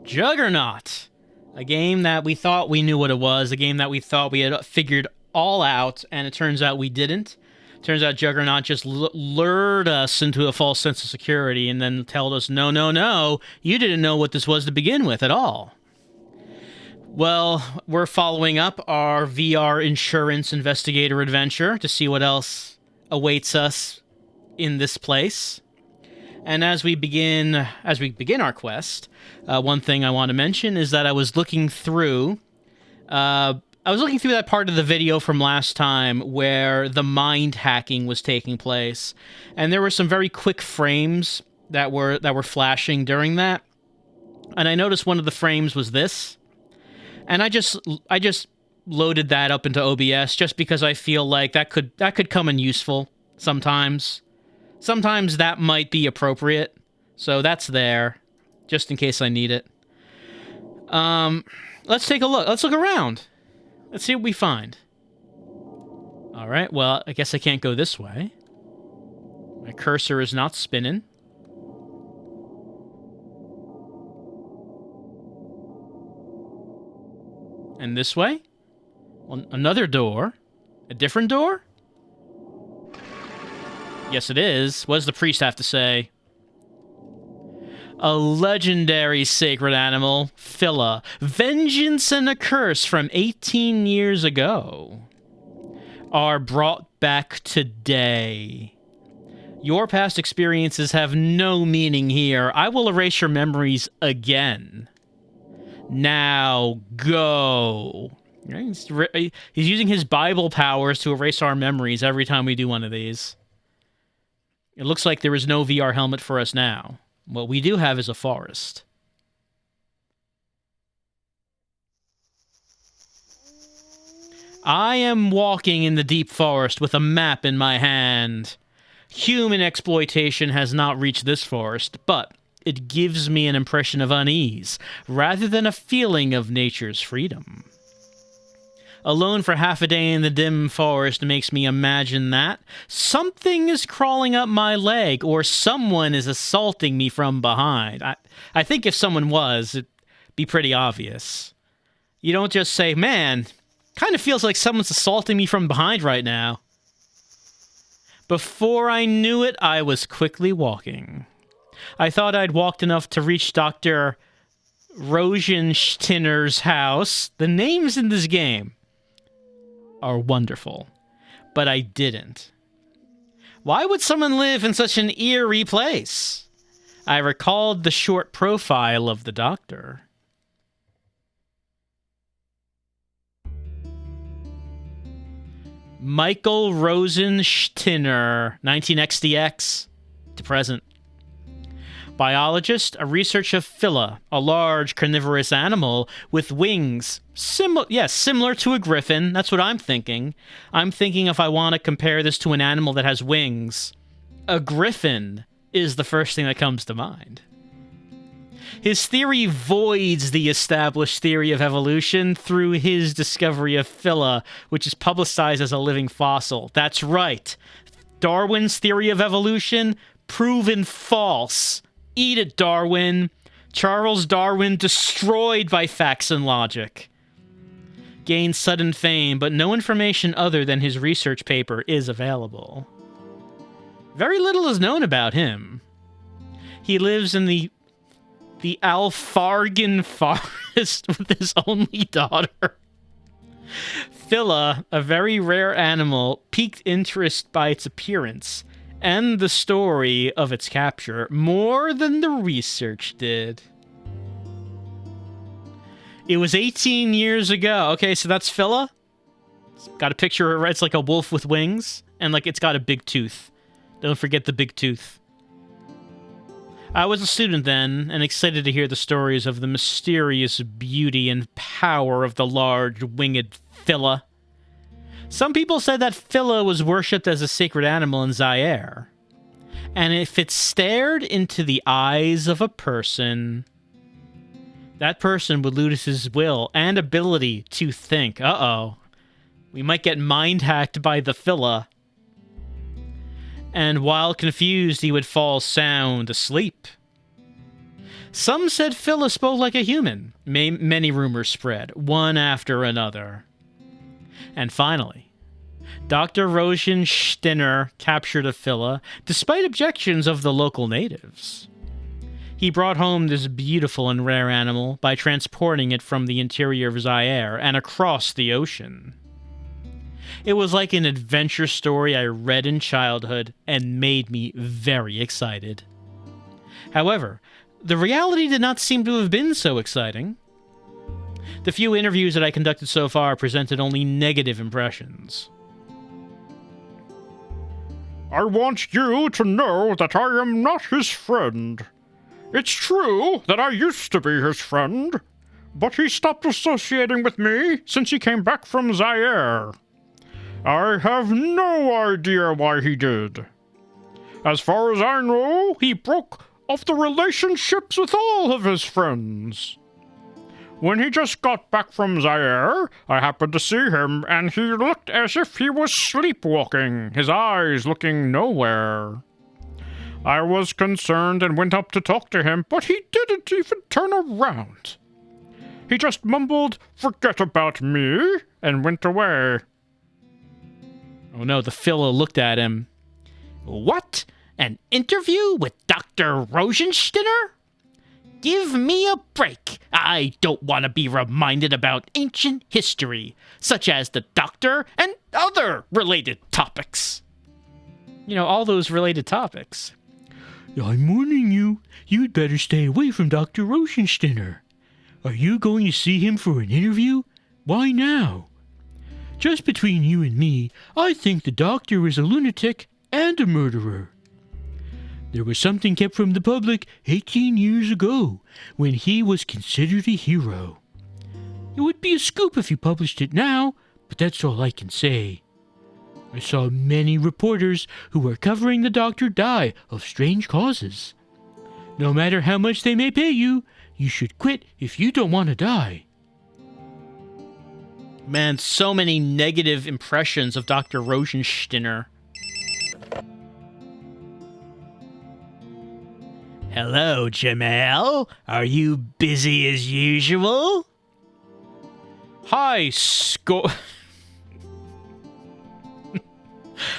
Juggernaut. A game that we thought we knew what it was, a game that we thought we had figured all out, and it turns out we didn't. Turns out Juggernaut just lured us into a false sense of security and then told us, no, no, no, you didn't know what this was to begin with at all. Well, we're following up our VR insurance investigator adventure to see what else awaits us in this place. And as we begin our quest, one thing I want to mention is that I was looking through that part of the video from last time where the mind hacking was taking place, and there were some very quick frames that were flashing during that. And I noticed one of the frames was this, and I just loaded that up into OBS just because I feel like that could come in useful sometimes. Sometimes that might be appropriate, so that's there, just in case I need it. Let's take a look. Let's look around. Let's see what we find. All right, well, I guess I can't go this way. My cursor is not spinning. And this way? Well, another door. A different door? Yes, it is. What does the priest have to say? A legendary sacred animal, Phila. Vengeance and a curse from 18 years ago are brought back today. Your past experiences have no meaning here. I will erase your memories again. Now, go. He's using his Bible powers to erase our memories every time we do one of these. It looks like there is no VR helmet for us now. What we do have is a forest. I am walking in the deep forest with a map in my hand. Human exploitation has not reached this forest, but it gives me an impression of unease, rather than a feeling of nature's freedom. Alone for half a day in the dim forest makes me imagine that something is crawling up my leg or someone is assaulting me from behind. I think if someone was, it'd be pretty obvious. You don't just say, man, kind of feels like someone's assaulting me from behind right now. Before I knew it, I was quickly walking. I thought I'd walked enough to reach Dr. Rosensteiner's house. The names in this game are wonderful, but I didn't. Why would someone live in such an eerie place? I recalled the short profile of the doctor. Michael Rosensteiner, 19XDX to present. Biologist, a researcher of Phila, a large carnivorous animal with wings. Similar to a griffin. That's what I'm thinking. I'm thinking if I want to compare this to an animal that has wings, a griffin is the first thing that comes to mind. His theory voids the established theory of evolution through his discovery of Phila, which is publicized as a living fossil. That's right. Darwin's theory of evolution, proven false. Eat it, Darwin. Charles Darwin destroyed by facts and logic. Gained sudden fame, but no information other than his research paper is available. Very little is known about him. He lives in the Alfargan forest with his only daughter. Phila, a very rare animal, piqued interest by its appearance and the story of its capture more than the research did. It was 18 years ago. Okay, so that's Phila. It's got a picture, it's like a wolf with wings, and like it's got a big tooth. Don't forget the big tooth. I was a student then, and excited to hear the stories of the mysterious beauty and power of the large winged Phila. Some people said that Phila was worshipped as a sacred animal in Zaire. And if it stared into the eyes of a person, that person would lose his will and ability to think. Uh-oh. We might get mind-hacked by the Phila. And while confused, he would fall sound asleep. Some said Phila spoke like a human. Many rumors spread, one after another. And finally, Dr. Rosensteiner captured a Phila, despite objections of the local natives. He brought home this beautiful and rare animal by transporting it from the interior of Zaire and across the ocean. It was like an adventure story I read in childhood and made me very excited. However, the reality did not seem to have been so exciting. The few interviews that I conducted so far presented only negative impressions. I want you to know that I am not his friend. It's true that I used to be his friend, but he stopped associating with me since he came back from Zaire. I have no idea why he did. As far as I know, he broke off the relationships with all of his friends. When he just got back from Zaire, I happened to see him, and he looked as if he was sleepwalking, his eyes looking nowhere. I was concerned and went up to talk to him, but he didn't even turn around. He just mumbled, "Forget about me," and went away. Oh no, the Phila looked at him. What? An interview with Dr. Rosensteiner? Give me a break. I don't want to be reminded about ancient history, such as the Doctor and other related topics. You know, all those related topics. I'm warning you, you'd better stay away from Dr. Rosensteiner. Are you going to see him for an interview? Why now? Just between you and me, I think the doctor is a lunatic and a murderer. There was something kept from the public 18 years ago, when he was considered a hero. It would be a scoop if you published it now, but that's all I can say. I saw many reporters who were covering the doctor die of strange causes. No matter how much they may pay you, you should quit if you don't want to die. Man, so many negative impressions of Dr. Rosensteiner. Hello, Jamal. Are you busy as usual? Hi,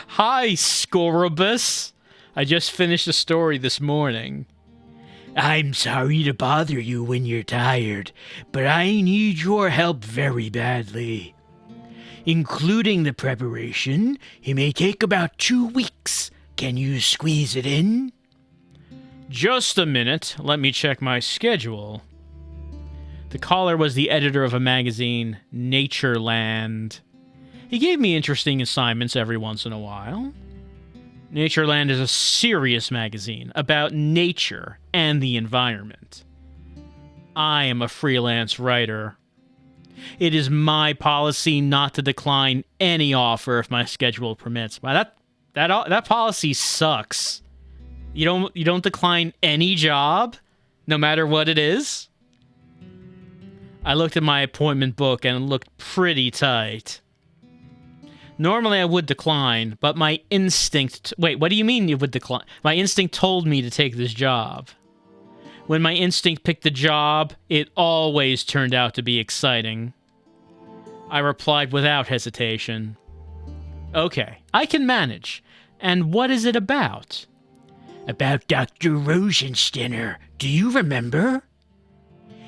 Hi, Scorobus. I just finished a story this morning. I'm sorry to bother you when you're tired, but I need your help very badly. Including the preparation, it may take about 2 weeks. Can you squeeze it in? Just a minute. Let me check my schedule. The caller was the editor of a magazine, Natureland. He gave me interesting assignments every once in a while. Natureland is a serious magazine about nature and the environment. I am a freelance writer. It is my policy not to decline any offer if my schedule permits. Wow, that policy sucks. You don't decline any job, no matter what it is. I looked at my appointment book and it looked pretty tight. Normally I would decline, but my instinct... Wait, what do you mean you would decline? My instinct told me to take this job. When my instinct picked the job, it always turned out to be exciting. I replied without hesitation. Okay, I can manage. And what is it about? About Dr. Rosensteiner. Do you remember?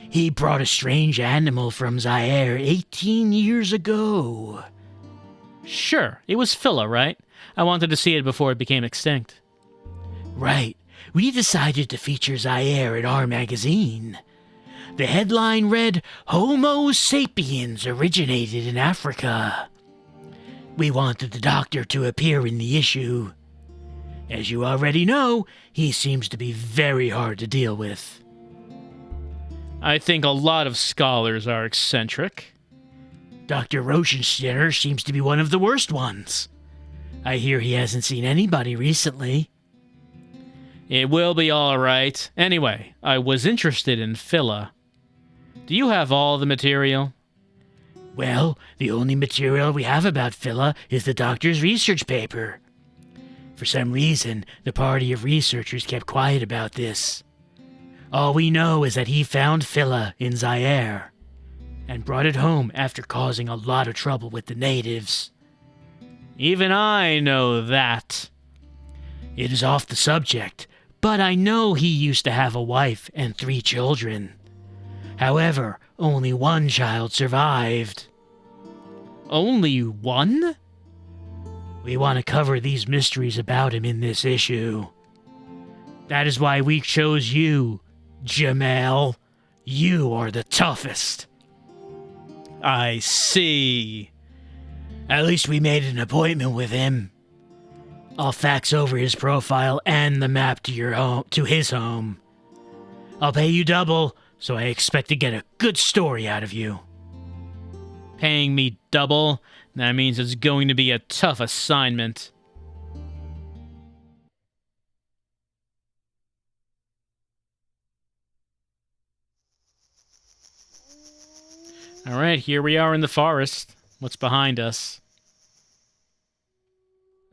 He brought a strange animal from Zaire 18 years ago. Sure, it was Phila, right? I wanted to see it before it became extinct. Right. We decided to feature Zaire in our magazine. The headline read, Homo sapiens originated in Africa. We wanted the doctor to appear in the issue. As you already know, he seems to be very hard to deal with. I think a lot of scholars are eccentric. Dr. Rosensteiner seems to be one of the worst ones. I hear he hasn't seen anybody recently. It will be all right. Anyway, I was interested in Phila. Do you have all the material? Well, the only material we have about Phila is the doctor's research paper. For some reason, the party of researchers kept quiet about this. All we know is that he found Phila in Zaire and brought it home after causing a lot of trouble with the natives. Even I know that. It is off the subject, but I know he used to have a wife and 3 children. However, only 1 child survived. Only one? We want to cover these mysteries about him in this issue. That is why we chose you, Jamal. You are the toughest. I see. At least we made an appointment with him. I'll fax over his profile and the map to your home, to his home. I'll pay you double, so I expect to get a good story out of you. Paying me double? That means it's going to be a tough assignment. All right, here we are in the forest. What's behind us?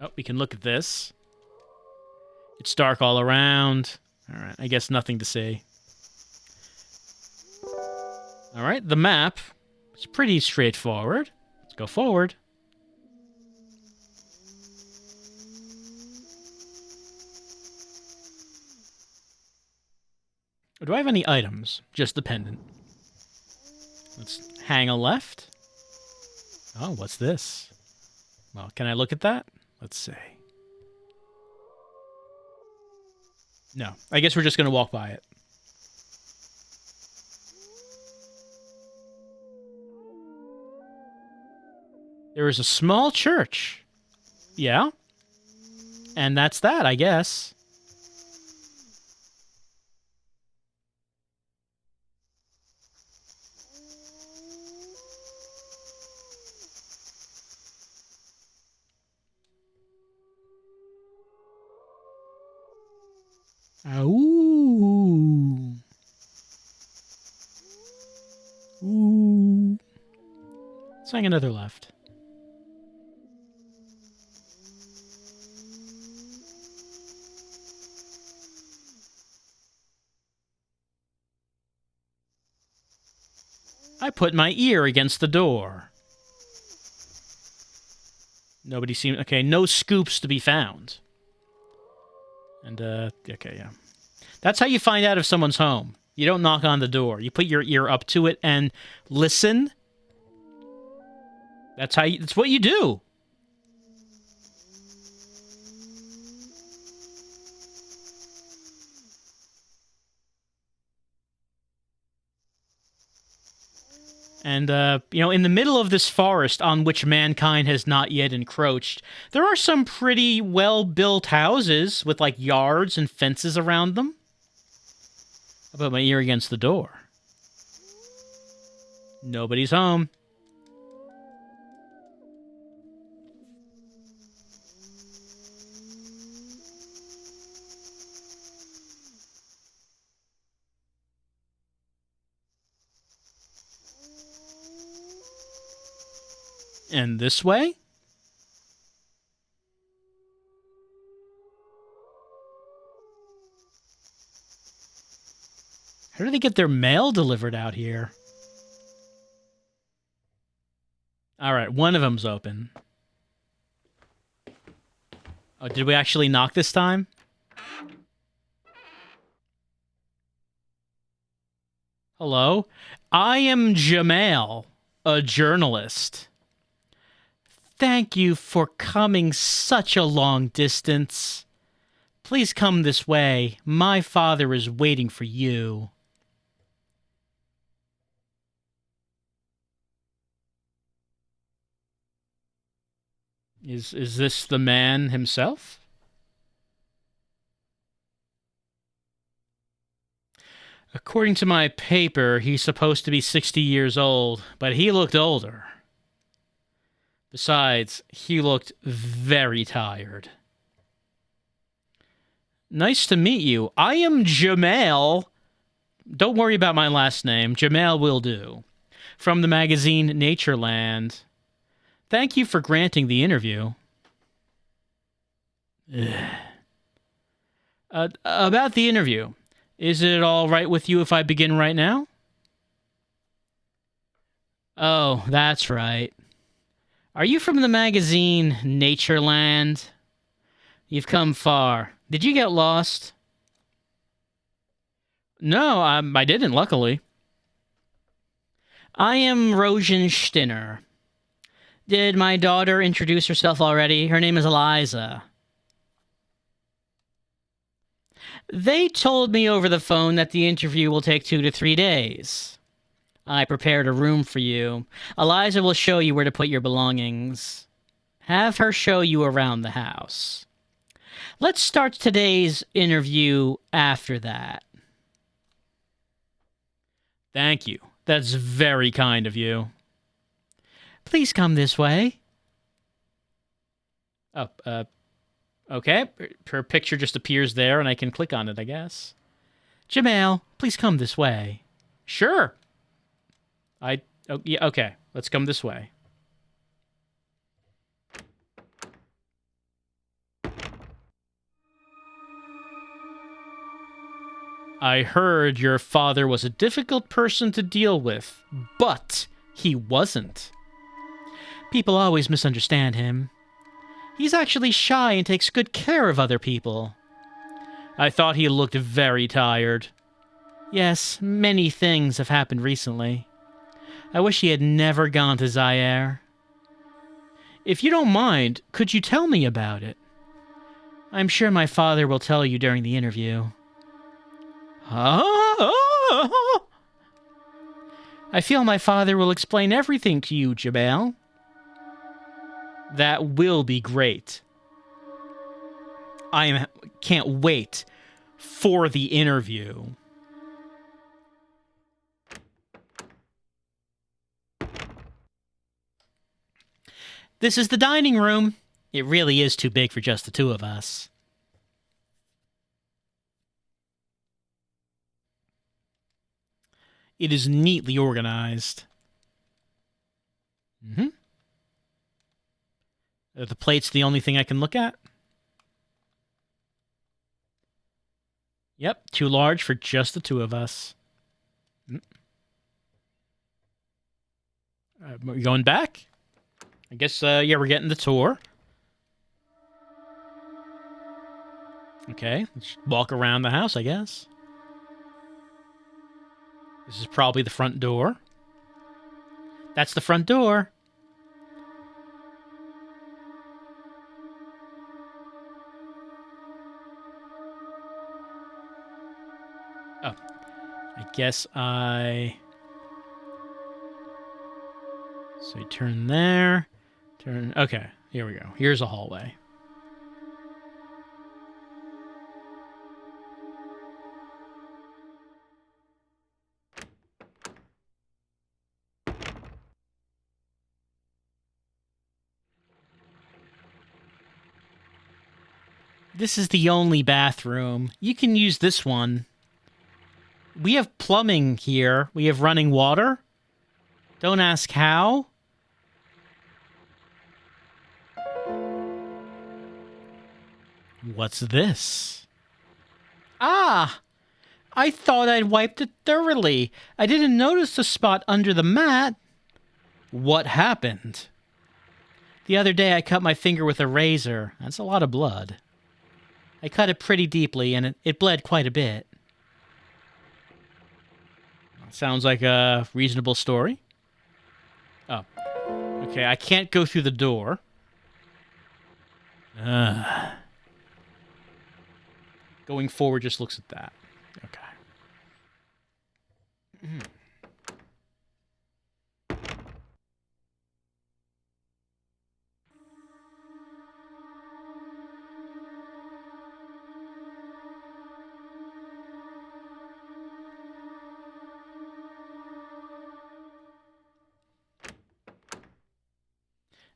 Oh, we can look at this. It's dark all around. All right, I guess nothing to see. All right, the map is pretty straightforward. Let's go forward. Do I have any items? Just the pendant. Let's hang a left. Oh, what's this? Well, can I look at that? Let's see. No, I guess we're just going to walk by it. There is a small church. Yeah. And that's that, I guess. Ooh. Ooh. Let's hang another left. I put my ear against the door. Nobody seemed... Okay, no scoops to be found. And, okay, yeah. That's how you find out if someone's home. You don't knock on the door. You put your ear up to it and listen. That's what you do. And, in the middle of this forest on which mankind has not yet encroached, there are some pretty well-built houses with, like, yards and fences around them. I put my ear against the door. Nobody's home. And this way? How do they get their mail delivered out here? All right, one of them's open. Oh, did we actually knock this time? Hello? I am Jamal, a journalist. Thank you for coming such a long distance. Please come this way. My father is waiting for you. Is this the man himself? According to my paper, he's supposed to be 60 years old, but he looked older. Besides, he looked very tired. Nice to meet you. I am Jamal. Don't worry about my last name. Jamal will do. From the magazine Natureland. Thank you for granting the interview. About the interview. Is it all right with you if I begin right now? Oh, that's right. Are you from the magazine Natureland? You've come far. Did you get lost? No, I didn't, luckily. I am Rosensteiner. Did my daughter introduce herself already? Her name is Eliza. They told me over the phone that the interview will take 2 to 3 days. I prepared a room for you. Eliza will show you where to put your belongings. Have her show you around the house. Let's start today's interview after that. Thank you. That's very kind of you. Please come this way. Oh, okay. Her picture just appears there, and I can click on it, I guess. Jamail, please come this way. Sure. Oh, yeah, okay. Let's come this way. I heard your father was a difficult person to deal with, but he wasn't. People always misunderstand him. He's actually shy and takes good care of other people. I thought he looked very tired. Yes, many things have happened recently. I wish he had never gone to Zaire. If you don't mind, could you tell me about it? I'm sure my father will tell you during the interview. I feel my father will explain everything to you, Jabal. That will be great. I can't wait for the interview. This is the dining room. It really is too big for just the two of us. It is neatly organized. Are the plates the only thing I can look at? Yep, too large for just the two of us. We're going back? I guess, yeah, we're getting the tour. Okay, let's walk around the house, I guess. This is probably the front door. That's the front door. Oh, I guess so you turn there, okay, here we go. Here's a hallway. This is the only bathroom. You can use this one. We have plumbing here. We have running water. Don't ask how. What's this? Ah! I thought I'd wiped it thoroughly. I didn't notice the spot under the mat. What happened? The other day I cut my finger with a razor. That's a lot of blood. I cut it pretty deeply, and it bled quite a bit. Sounds like a reasonable story. Oh. Okay, I can't go through the door. Going forward just looks at that. Okay.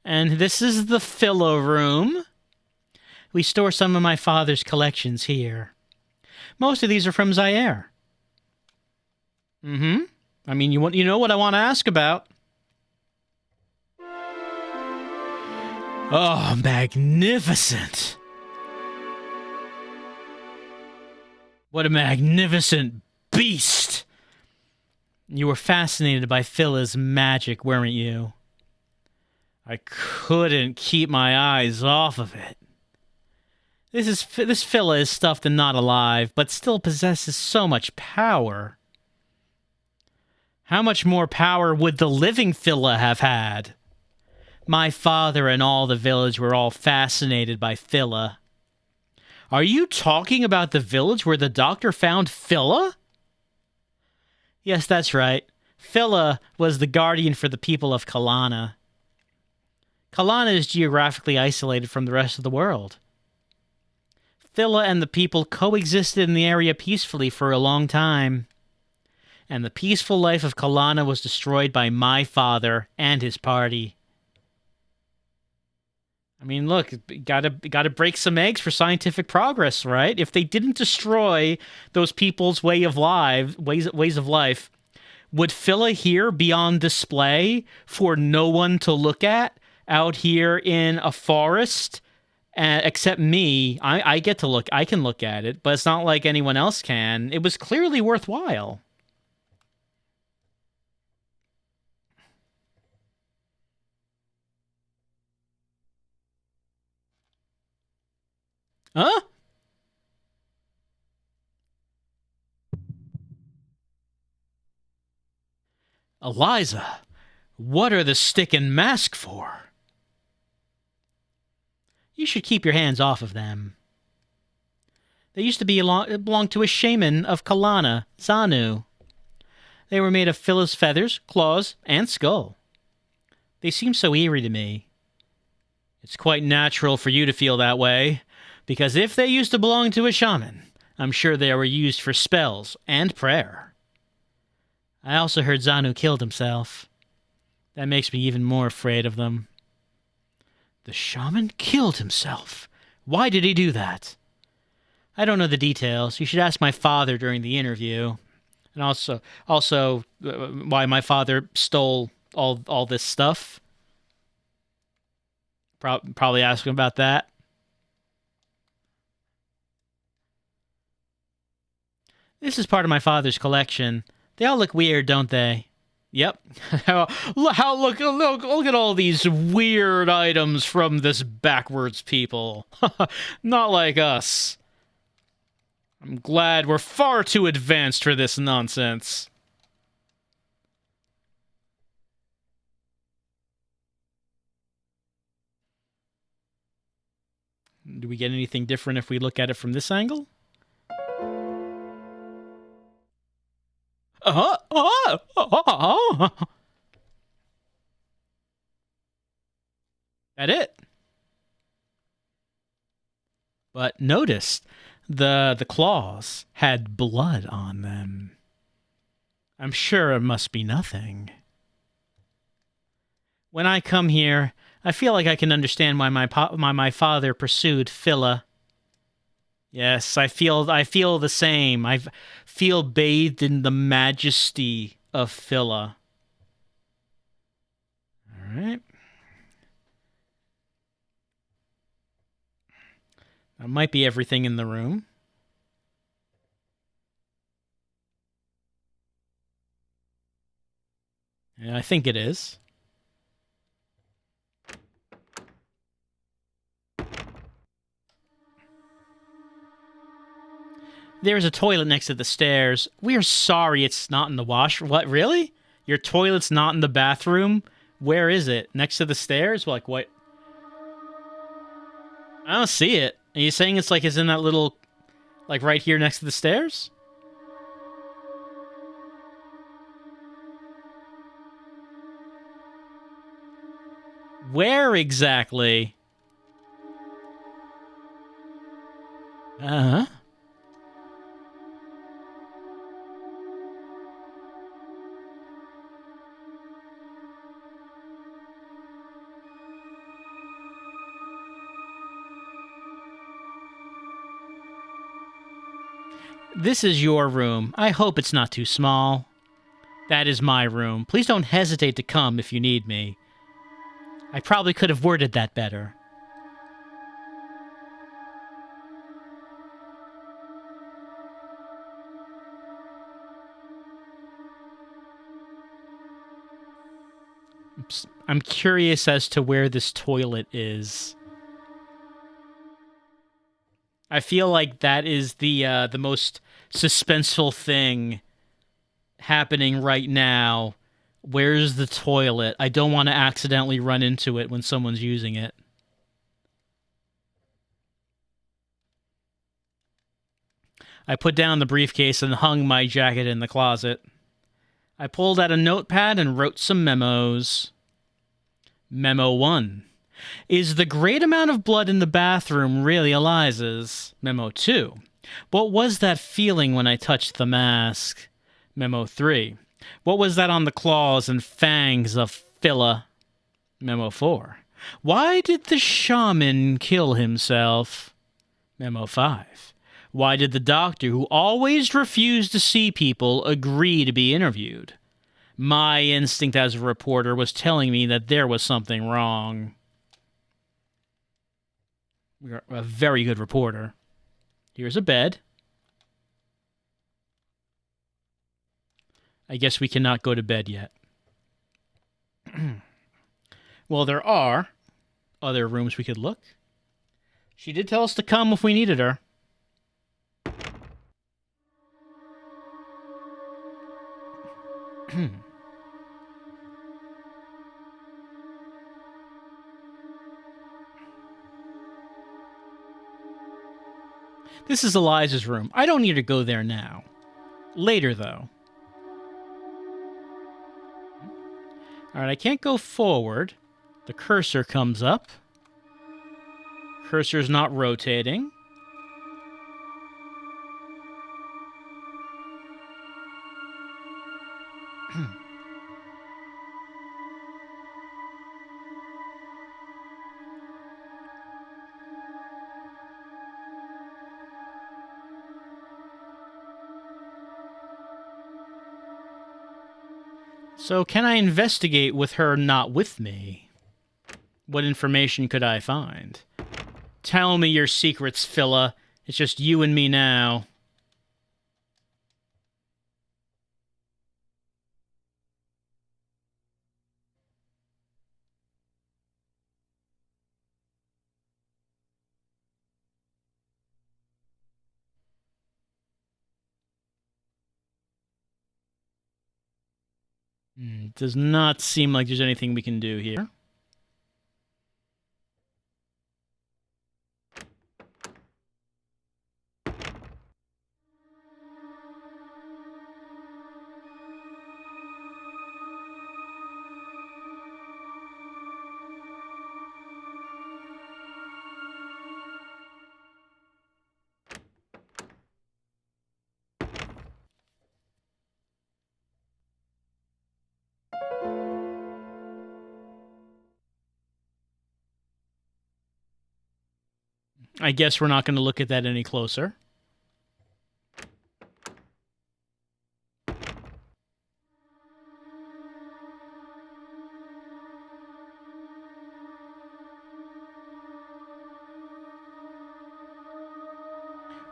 And this is the Phila room. We store some of my father's collections here. Most of these are from Zaire. I mean, you know what I want to ask about. Oh, magnificent. What a magnificent beast! You were fascinated by Phila's magic, weren't you? I couldn't keep my eyes off of it. This Phila is stuffed and not alive, but still possesses so much power. How much more power would the living Phila have had? My father and all the village were all fascinated by Phila. Are you talking about the village where the doctor found Phila? Yes, that's right. Phila was the guardian for the people of Kalana. Kalana is geographically isolated from the rest of the world. Phila and the people coexisted in the area peacefully for a long time. And the peaceful life of Kalana was destroyed by my father and his party. I mean, look, gotta break some eggs for scientific progress, right? If they didn't destroy those people's ways of life, would Phila here be on display for no one to look at out here in a forest? Except me, I get to look. I can look at it, but it's not like anyone else can. It was clearly worthwhile. Huh? Eliza, what are the stick and mask for? You should keep your hands off of them. They used to belong to a shaman of Kalana, Zanu. They were made of Phila's feathers, claws, and skull. They seem so eerie to me. It's quite natural for you to feel that way, because if they used to belong to a shaman, I'm sure they were used for spells and prayer. I also heard Zanu killed himself. That makes me even more afraid of them. The shaman killed himself. Why did he do that? I don't know the details. You should ask my father during the interview. And also why my father stole all this stuff. Probably ask him about that. This is part of my father's collection. They all look weird, don't they? Yep. Look at all these weird items from this backwards people. Not like us. I'm glad we're far too advanced for this nonsense. Do we get anything different if we look at it from this angle? That it. But notice the claws had blood on them. I'm sure it must be nothing. When I come here, I feel like I can understand why my father pursued Phila. Yes, I feel the same. I feel bathed in the majesty of Phila. All right. That might be everything in the room. Yeah, I think it is. There's a toilet next to the stairs. We are sorry it's not in the washroom. What, really? Your toilet's not in the bathroom? Where is it? Next to the stairs? Like, what? I don't see it. Are you saying it's in that little, like, right here next to the stairs? Where exactly? Uh-huh. This is your room. I hope it's not too small. That is my room. Please don't hesitate to come if you need me. I probably could have worded that better. I'm curious as to where this toilet is. I feel like that is the most suspenseful thing happening right now. Where's the toilet? I don't want to accidentally run into it when someone's using it. I put down the briefcase and hung my jacket in the closet. I pulled out a notepad and wrote some memos. Memo 1. Is the great amount of blood in the bathroom really Eliza's? Memo 2. What was that feeling when I touched the mask? Memo 3. What was that on the claws and fangs of Phila? Memo 4. Why did the shaman kill himself? Memo 5. Why did the doctor, who always refused to see people, agree to be interviewed? My instinct as a reporter was telling me that there was something wrong. You're a very good reporter. Here's a bed. I guess we cannot go to bed yet. Well, there are other rooms we could look. She did tell us to come if we needed her. This is Eliza's room. I don't need to go there now. Later, though. Alright, I can't go forward. The cursor comes up. Cursor's not rotating. So can I investigate with her not with me? What information could I find? Tell me your secrets, Phila. It's just you and me now. Does not seem like there's anything we can do here. I guess we're not going to look at that any closer.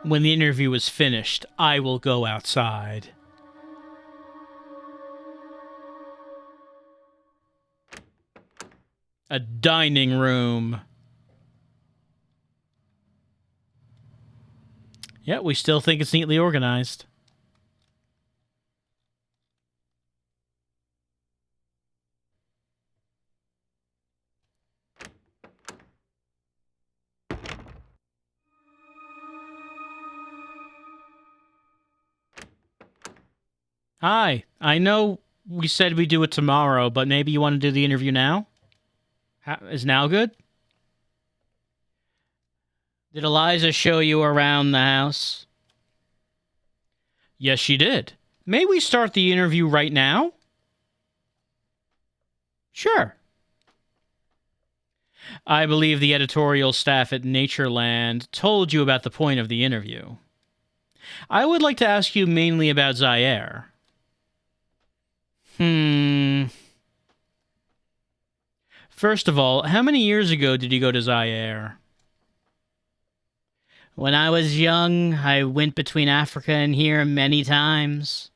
When the interview is finished, I will go outside. A dining room. Yeah, we still think it's neatly organized. Hi, I know we said we'd do it tomorrow, but maybe you want to do the interview now? Is now good? Did Eliza show you around the house? Yes, she did. May we start the interview right now? Sure. I believe the editorial staff at Natureland told you about the point of the interview. I would like to ask you mainly about Zaire. First of all, how many years ago did you go to Zaire? When I was young, I went between Africa and here many times.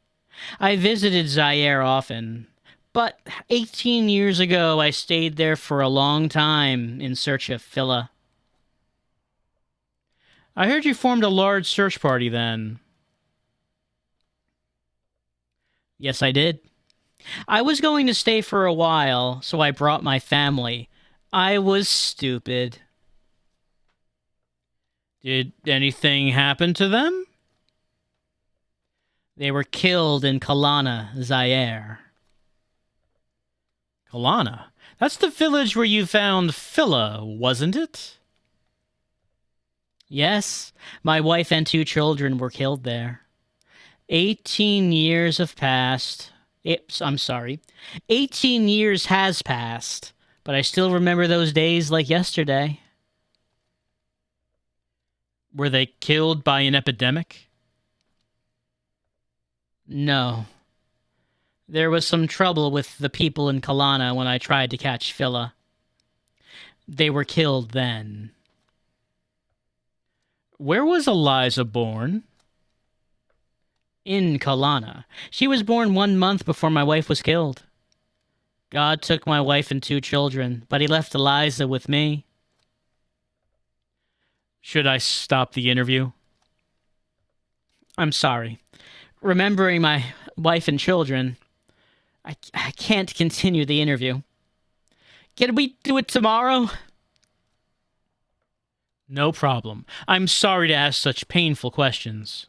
I visited Zaire often, But 18 years ago, I stayed there for a long time in search of Phila. I heard you formed a large search party then. Yes, I did. I was going to stay for a while, so I brought my family. I was stupid. Did anything happen to them? They were killed in Kalana, Zaire. Kalana? That's the village where you found Phila, wasn't it? Yes, my wife and 2 children were killed there. 18 years have passed. I'm sorry. 18 years has passed, but I still remember those days like yesterday. Were they killed by an epidemic? No. There was some trouble with the people in Kalana when I tried to catch Phila. They were killed then. Where was Eliza born? In Kalana. She was born 1 month before my wife was killed. God took my wife and 2 children, but he left Eliza with me. Should I stop the interview? I'm sorry. Remembering my wife and children, I can't continue the interview. Can we do it tomorrow? No problem. I'm sorry to ask such painful questions.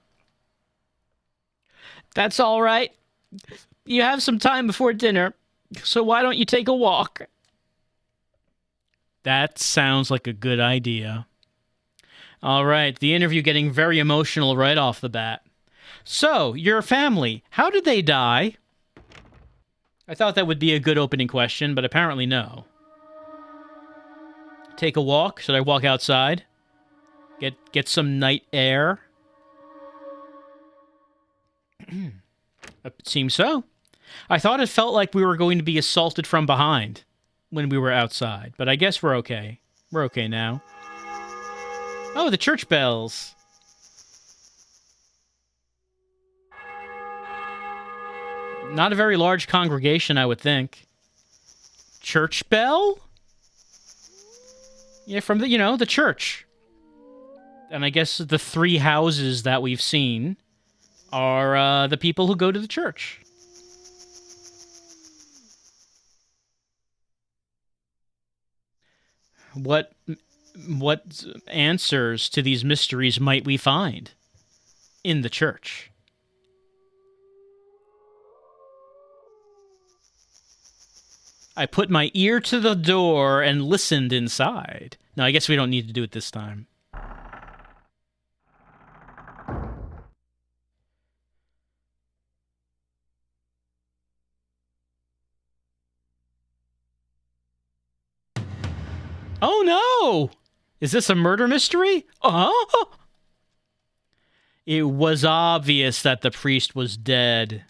That's all right. You have some time before dinner, so why don't you take a walk? That sounds like a good idea. All right, the interview getting very emotional right off the bat. So, your family, how did they die? I thought that would be a good opening question, but apparently no. Take a walk? Should I walk outside? Get some night air? It seems so. I thought it felt like we were going to be assaulted from behind when we were outside, but I guess we're okay. We're okay now. Oh, the church bells. Not a very large congregation, I would think. Church bell? Yeah, from the church. And I guess the 3 houses that we've seen are the people who go to the church. What answers to these mysteries might we find in the church? I put my ear to the door and listened inside. No, I guess we don't need to do it this time. Oh no! Is this a murder mystery? It was obvious that the priest was dead.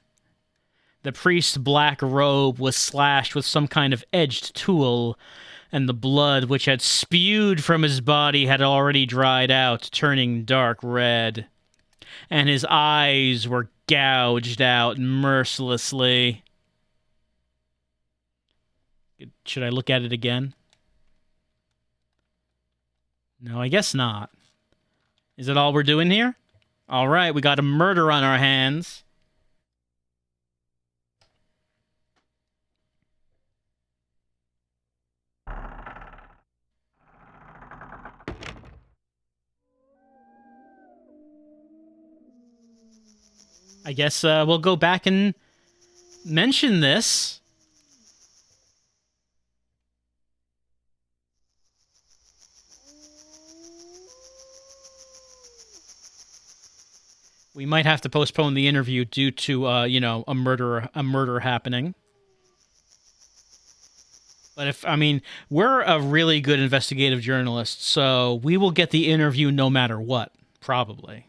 The priest's black robe was slashed with some kind of edged tool, and the blood which had spewed from his body had already dried out, turning dark red. And his eyes were gouged out mercilessly. Should I look at it again? No, I guess not. Is that all we're doing here? All right, we got a murder on our hands. I guess we'll go back and mention this. We might have to postpone the interview due to, a murder happening. But we're a really good investigative journalist, so we will get the interview no matter what, probably.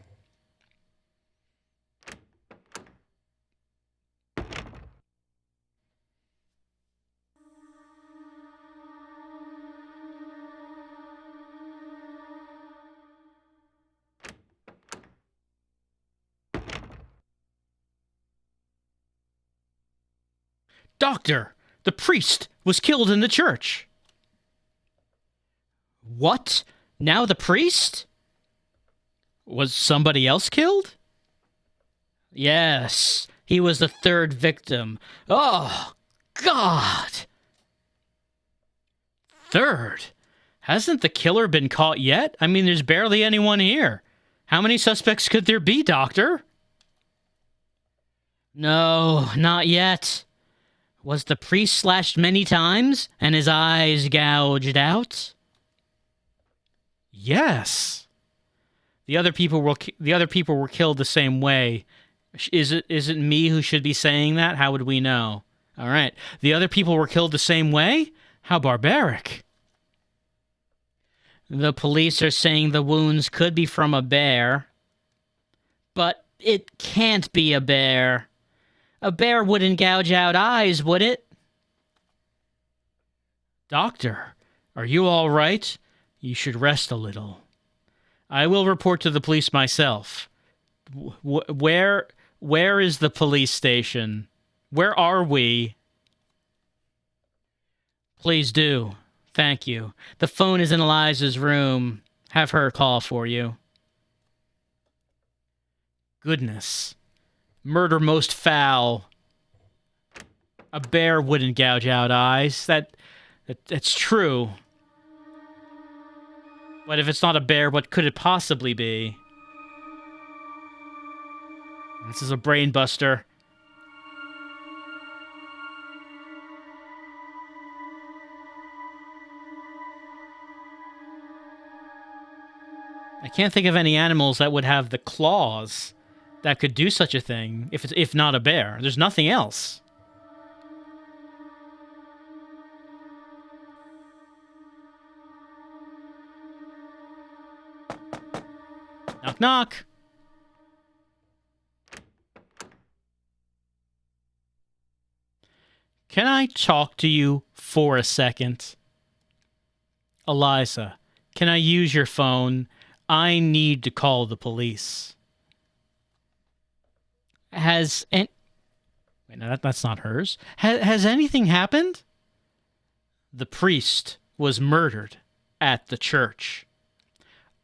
Doctor, the priest was killed in the church. What? Now the priest? Was somebody else killed? Yes, he was the third victim. Oh, God! Third? Hasn't the killer been caught yet? I mean, there's barely anyone here. How many suspects could there be, Doctor? No, not yet. Was the priest slashed many times and his eyes gouged out? Yes. The other people were killed the same way. Is it me who should be saying that? How would we know? All right. The other people were killed the same way? How barbaric. The police are saying the wounds could be from a bear. But it can't be a bear. A bear wouldn't gouge out eyes, would it? Doctor, are you all right? You should rest a little. I will report to the police myself. Where is the police station? Where are we? Please do. Thank you. The phone is in Eliza's room. Have her call for you. Goodness. Murder most foul. A bear wouldn't gouge out eyes. That's true. But if it's not a bear, what could it possibly be? This is a brain buster. I can't think of any animals that would have the claws that could do such a thing if not a bear. There's nothing else. Knock, knock. Can I talk to you for a second? Eliza, can I use your phone? I need to call the police. Wait, no, that's not hers. Has anything happened? The priest was murdered at the church.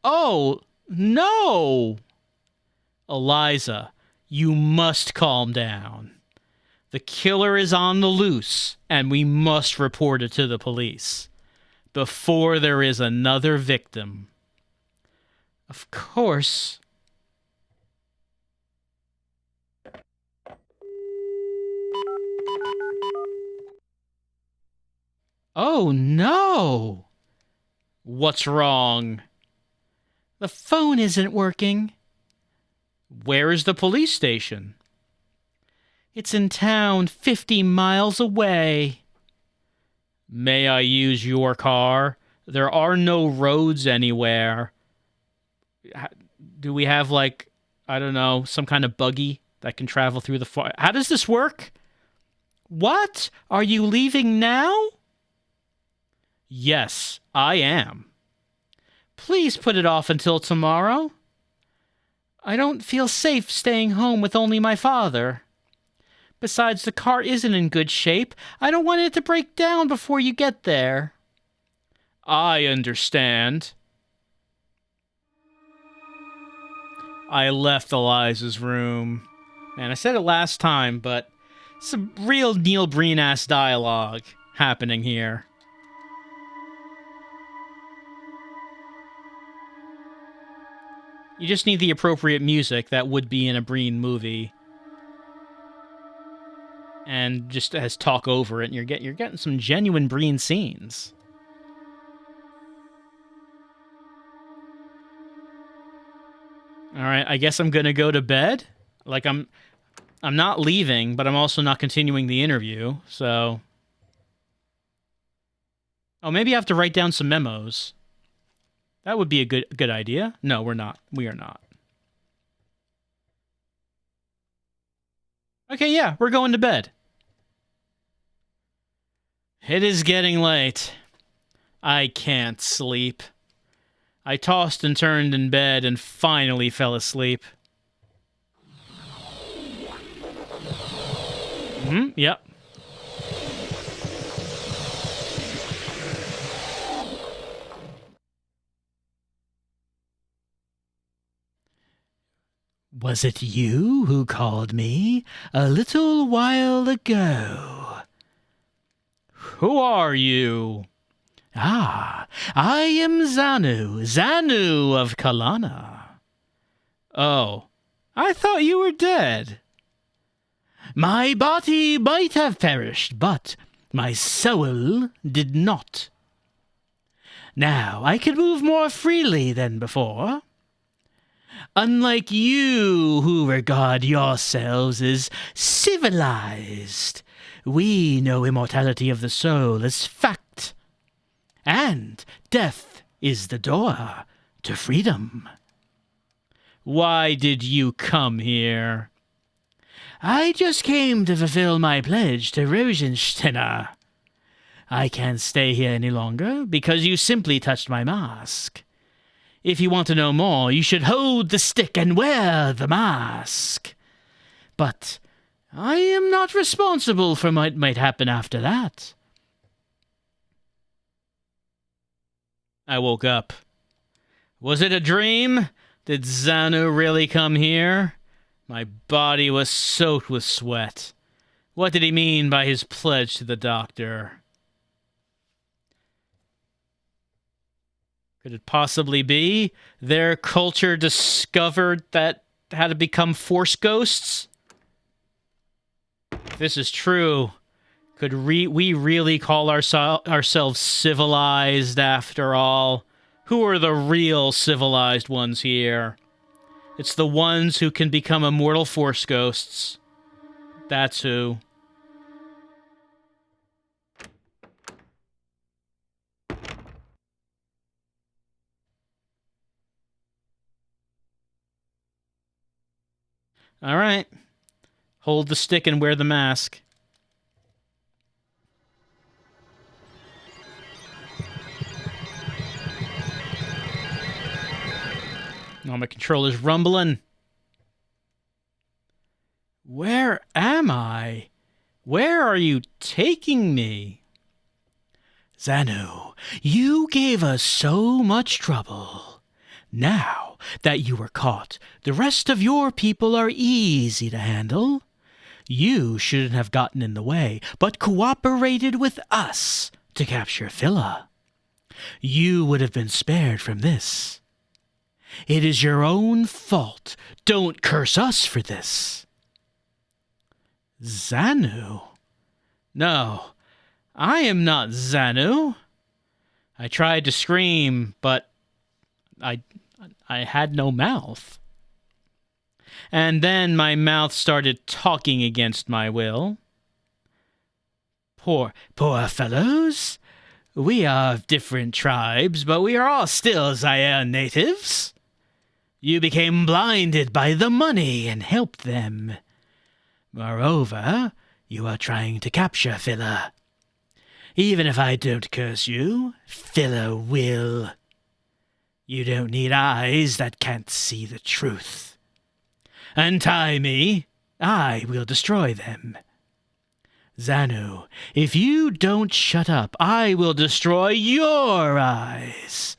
Oh, no! Eliza, you must calm down. The killer is on the loose, and we must report it to the police before there is another victim. Of course. Oh, no! What's wrong? The phone isn't working. Where is the police station? It's in town 50 miles away. May I use your car? There are no roads anywhere. Do we have, like, I don't know, some kind of buggy that can travel through the forest? How does this work? What? Are you leaving now? Yes, I am. Please put it off until tomorrow. I don't feel safe staying home with only my father. Besides, the car isn't in good shape. I don't want it to break down before you get there. I understand. I left Eliza's room. Man, I said it last time, but some real Neil Breen-ass dialogue happening here. You just need the appropriate music that would be in a Breen movie. And just as talk over it, and you're getting some genuine Breen scenes. All right, I guess I'm gonna go to bed. Like I'm not leaving, but I'm also not continuing the interview. So, oh, maybe I have to write down some memos. That would be a good idea. No, we're not. We are not. Okay, yeah, we're going to bed. It is getting late. I can't sleep. I tossed and turned in bed and finally fell asleep. Yep. Was it you who called me a little while ago? Who are you? Ah, I am Zanu, Zanu of Kalana. Oh, I thought you were dead. My body might have perished, but my soul did not. Now I can move more freely than before. Unlike you who regard yourselves as civilized, we know immortality of the soul as fact. And death is the door to freedom. Why did you come here? I just came to fulfill my pledge to Rosensteiner. I can't stay here any longer because you simply touched my mask. If you want to know more, you should hold the stick and wear the mask. But I am not responsible for what might happen after that. I woke up. Was it a dream? Did Zanu really come here? My body was soaked with sweat. What did he mean by his pledge to the doctor? Could it possibly be their culture discovered that how to become force ghosts? If this is true, could we really call ourselves civilized after all? Who are the real civilized ones here? It's the ones who can become immortal force ghosts. That's who. All right. Hold the stick and wear the mask. Oh, my controller's rumbling. Where am I? Where are you taking me? Zanu, you gave us so much trouble. Now that you were caught, the rest of your people are easy to handle. You shouldn't have gotten in the way, but cooperated with us to capture Phila. You would have been spared from this. It is your own fault. Don't curse us for this. Zanu? No, I am not Zanu. I tried to scream, but I had no mouth. And then my mouth started talking against my will. Poor fellows. We are of different tribes, but we are all still Zaire natives. You became blinded by the money and helped them. Moreover, you are trying to capture Phila. Even if I don't curse you, Phila will. You don't need eyes that can't see the truth. Untie me, I will destroy them. Zanu, if you don't shut up, I will destroy your eyes.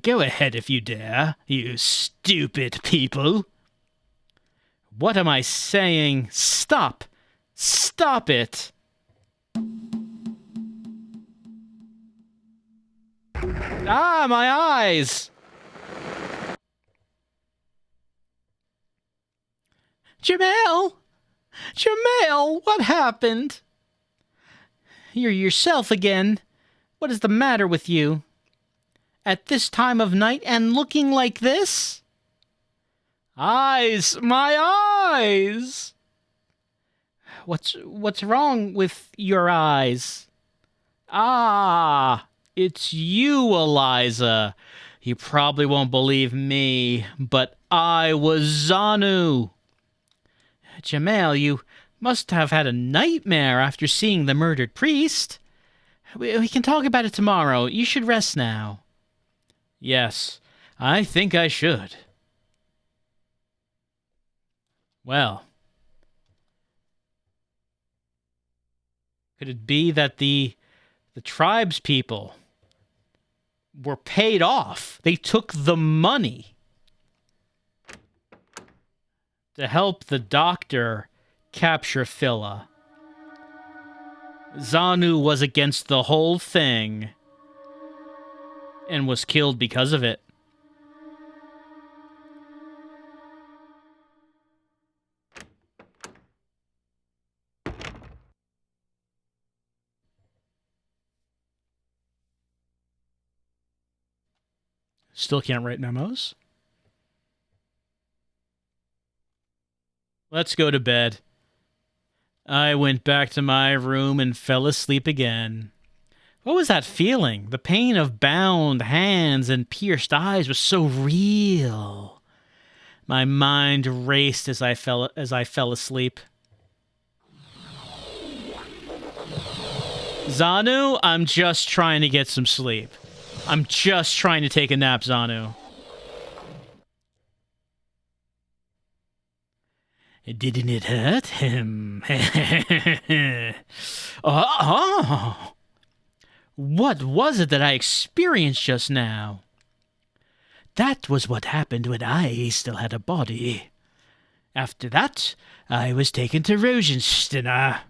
Go ahead if you dare, you stupid people. What am I saying? Stop! Stop it! Ah, my eyes! Jamel! Jamel, what happened? You're yourself again. What is the matter with you? At this time of night and looking like this? Eyes! My eyes! What's wrong with your eyes? Ah, it's you, Eliza. You probably won't believe me, but I was Zanu. Jamel, you must have had a nightmare after seeing the murdered priest. We can talk about it tomorrow. You should rest now. Yes, I think I should. Well, could it be that the tribespeople were paid off? They took the money. to help the doctor capture Phila. Xanu was against the whole thing and was killed because of it. Still can't write memos. Let's go to bed. I went back to my room and fell asleep again. What was that feeling? The pain of bound hands and pierced eyes was so real. My mind raced as I fell asleep. Xanu, I'm just trying to get some sleep. I'm just trying to take a nap, Xanu. Didn't it hurt him? Oh. What was it that I experienced just now? That was what happened when I still had a body. After that, I was taken to Rosensteiner,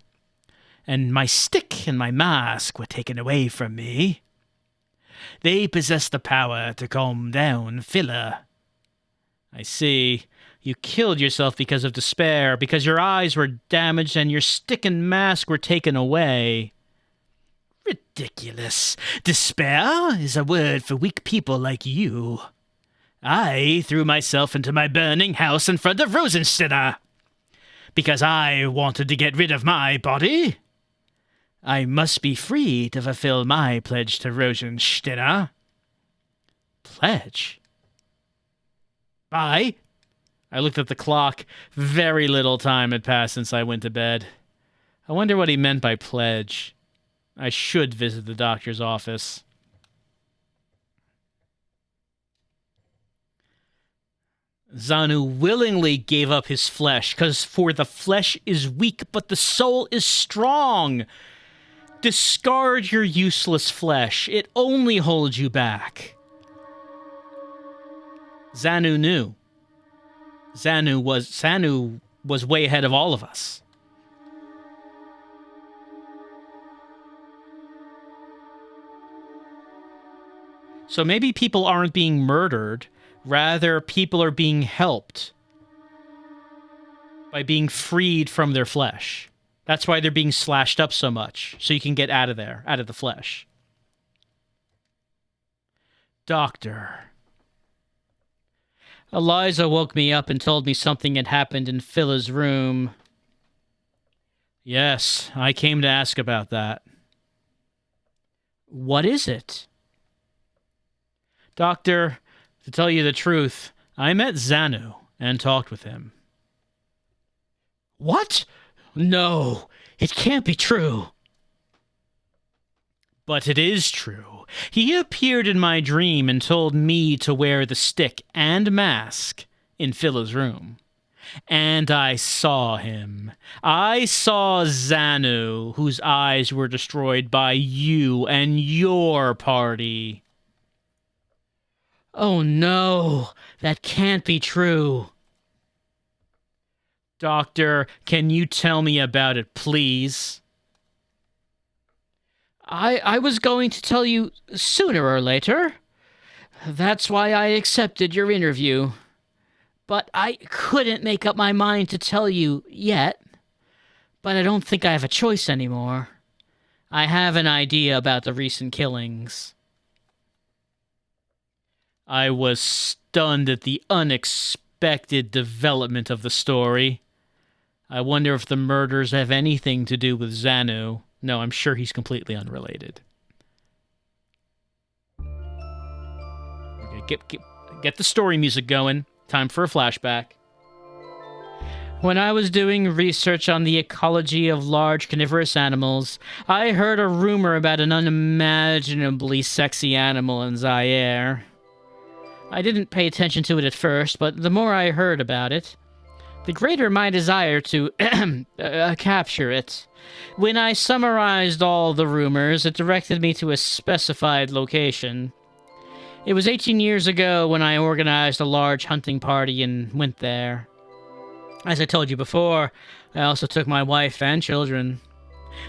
and my stick and my mask were taken away from me. They possess the power to calm down Phila. I see. You killed yourself because of despair, because your eyes were damaged and your stick and mask were taken away. Ridiculous. Despair is a word for weak people like you. I threw myself into my burning house in front of Rosensteiner because I wanted to get rid of my body. I must be free to fulfill my pledge to Rosensteiner. Pledge? Bye. I looked at the clock. Very little time had passed since I went to bed. I wonder what he meant by pledge. I should visit the doctor's office. Xanu willingly gave up his flesh, because for the flesh is weak, but the soul is strong. Discard your useless flesh. It only holds you back. Xanu knew. Xanu was way ahead of all of us. So maybe people aren't being murdered. Rather, people are being helped by being freed from their flesh. That's why they're being slashed up so much, so you can get out of there, out of the flesh. Doctor. Eliza woke me up and told me something had happened in Phila's room. Yes, I came to ask about that. What is it? Doctor, to tell you the truth, I met Xanu and talked with him. What? No, it can't be true. But it is true. He appeared in my dream and told me to wear the stick and mask in Phila's room. And I saw him. I saw Xanu, whose eyes were destroyed by you and your party. Oh no, that can't be true. Doctor, can you tell me about it, please? I was going to tell you sooner or later. That's why I accepted your interview. But I couldn't make up my mind to tell you yet. But I don't think I have a choice anymore. I have an idea about the recent killings. I was stunned at the unexpected development of the story. I wonder if the murders have anything to do with Xanu. No, I'm sure he's completely unrelated. Okay, get the story music going. Time for a flashback. When I was doing research on the ecology of large carnivorous animals, I heard a rumor about an unimaginably sexy animal in Zaire. I didn't pay attention to it at first, but the more I heard about it, the greater my desire to capture it. When I summarized all the rumors, it directed me to a specified location. It was 18 years ago when I organized a large hunting party and went there. As I told you before, I also took my wife and children.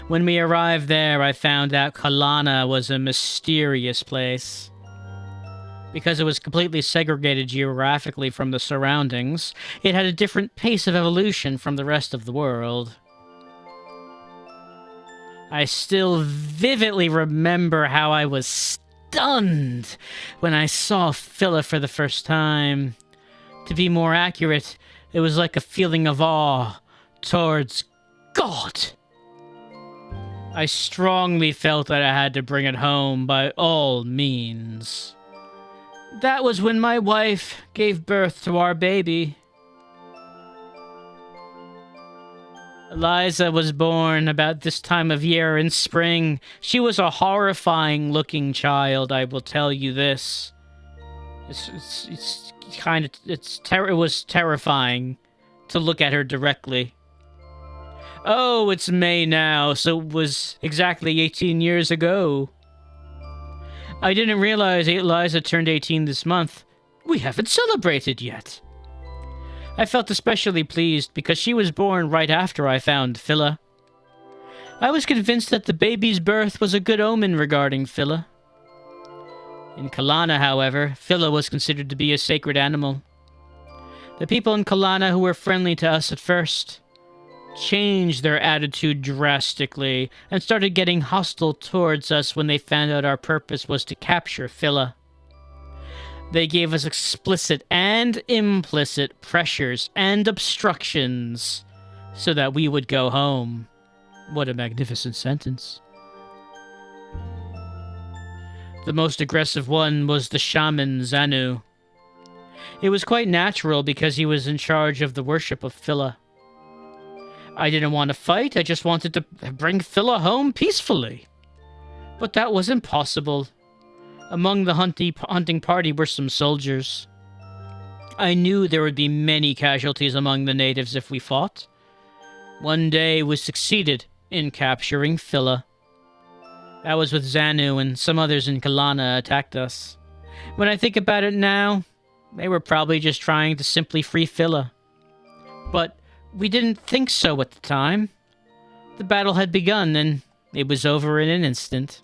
When we arrived there, I found out Kalana was a mysterious place. Because it was completely segregated geographically from the surroundings, it had a different pace of evolution from the rest of the world. I still vividly remember how I was stunned when I saw Phila for the first time. To be more accurate, it was like a feeling of awe towards God. I strongly felt that I had to bring it home by all means. That was when my wife gave birth to our baby. Eliza was born about this time of year in spring. She was a horrifying-looking child, I will tell you this. It was terrifying to look at her directly. Oh, it's May now, so it was exactly 18 years ago. I didn't realize Eliza turned 18 this month. We haven't celebrated yet. I felt especially pleased because she was born right after I found Phila. I was convinced that the baby's birth was a good omen regarding Phila. In Kalana, however, Phila was considered to be a sacred animal. The people in Kalana who were friendly to us at first changed their attitude drastically and started getting hostile towards us when they found out our purpose was to capture Phila. They gave us explicit and implicit pressures and obstructions so that we would go home. What a magnificent sentence. The most aggressive one was the shaman Zanu. It was quite natural because he was in charge of the worship of Phila. I didn't want to fight, I just wanted to bring Phila home peacefully. But that was impossible. Among the hunting party were some soldiers. I knew there would be many casualties among the natives if we fought. One day we succeeded in capturing Phila. That was with Zanu and some others in Kalana attacked us. When I think about it now, they were probably just trying to simply free Phila. But we didn't think so at the time. The battle had begun and it was over in an instant.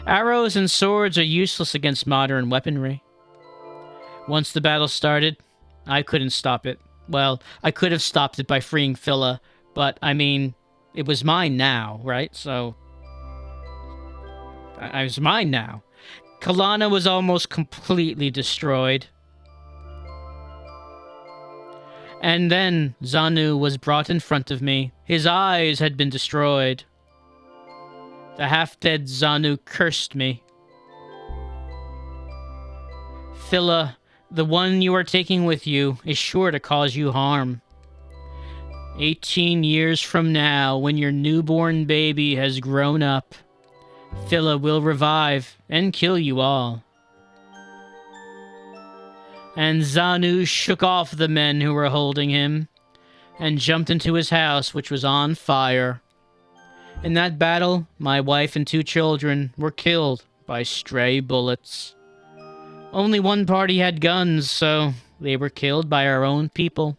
Arrows and swords are useless against modern weaponry. Once the battle started, I couldn't stop it. Well, I could have stopped it by freeing Phila, but I mean, it was mine now, right? So, it was mine now. Kalana was almost completely destroyed. And then Zanu was brought in front of me. His eyes had been destroyed. The half-dead Zanu cursed me. Phila, the one you are taking with you, is sure to cause you harm. 18 years from now, when your newborn baby has grown up, Phila will revive and kill you all. And Zanu shook off the men who were holding him and jumped into his house, which was on fire. In that battle, my wife and 2 children were killed by stray bullets. Only one party had guns, so they were killed by our own people.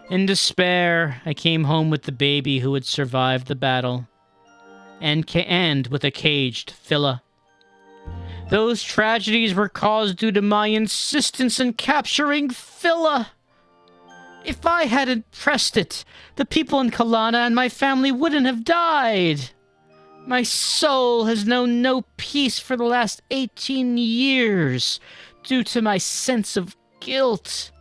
In despair, I came home with the baby who had survived the battle, and with a caged Phila. Those tragedies were caused due to my insistence in capturing Phila. If I hadn't pressed it, the people in Kalana and my family wouldn't have died. My soul has known no peace for the last 18 years due to my sense of guilt.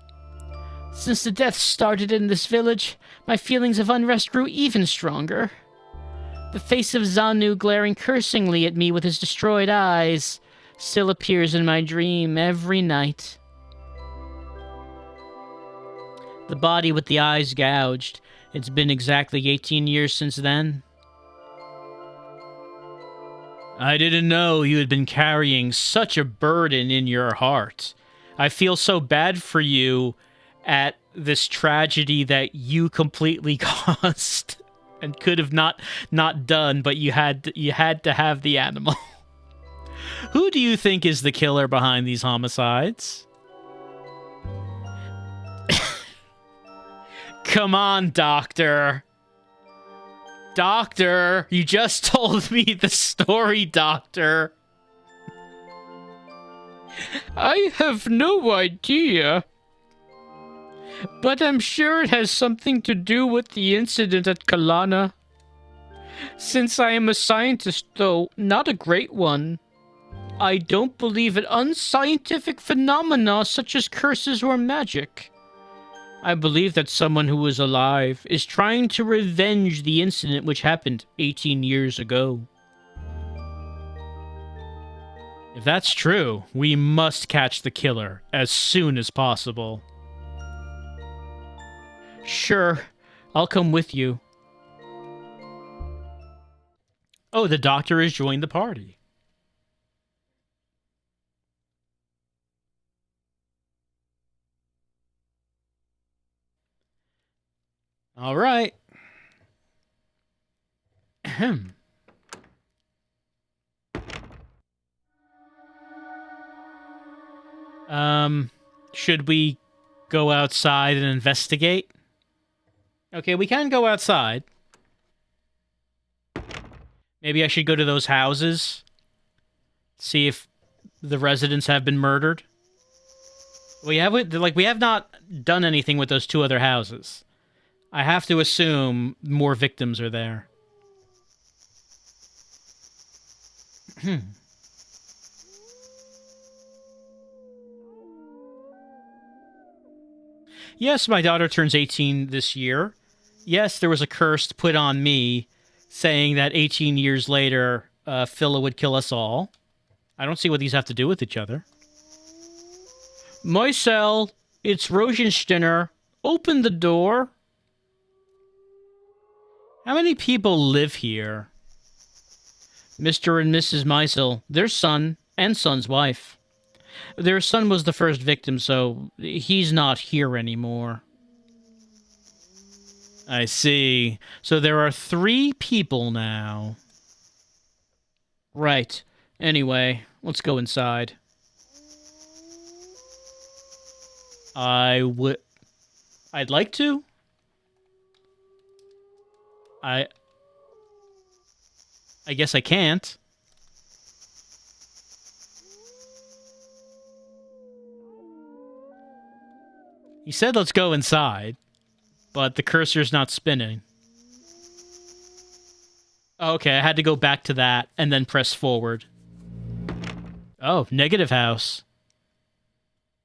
Since the death started in this village, my feelings of unrest grew even stronger. The face of Zanu glaring cursingly at me with his destroyed eyes still appears in my dream every night. The body with the eyes gouged. It's been exactly 18 years since then. I didn't know you had been carrying such a burden in your heart. I feel so bad for you at this tragedy that you completely caused and could have not done, but you had to have the animal. Who do you think is the killer behind these homicides? Come on, Doctor. Doctor, you just told me the story, Doctor. I have no idea. But I'm sure it has something to do with the incident at Kalana. Since I am a scientist, though not a great one, I don't believe in unscientific phenomena such as curses or magic. I believe that someone who is alive is trying to revenge the incident which happened 18 years ago. If that's true, we must catch the killer as soon as possible. Sure, I'll come with you. Oh, the doctor has joined the party. All right. Ahem. Should we go outside and investigate? Okay, we can go outside. Maybe I should go to those houses. See if the residents have been murdered. We have not done anything with those two other houses. I have to assume more victims are there. Yes, my daughter turns 18 this year. Yes, there was a curse put on me saying that 18 years later, Phila would kill us all. I don't see what these have to do with each other. Marcel, it's Rosensteiner. Open the door. How many people live here? Mr. and Mrs. Meisel, their son and son's wife. Their son was the first victim, so he's not here anymore. I see. So there are 3 people now. Right. Anyway, let's go inside. I'd like to. I guess I can't. He said let's go inside, but the cursor's not spinning. Oh, okay, I had to go back to that and then press forward. Oh, negative house.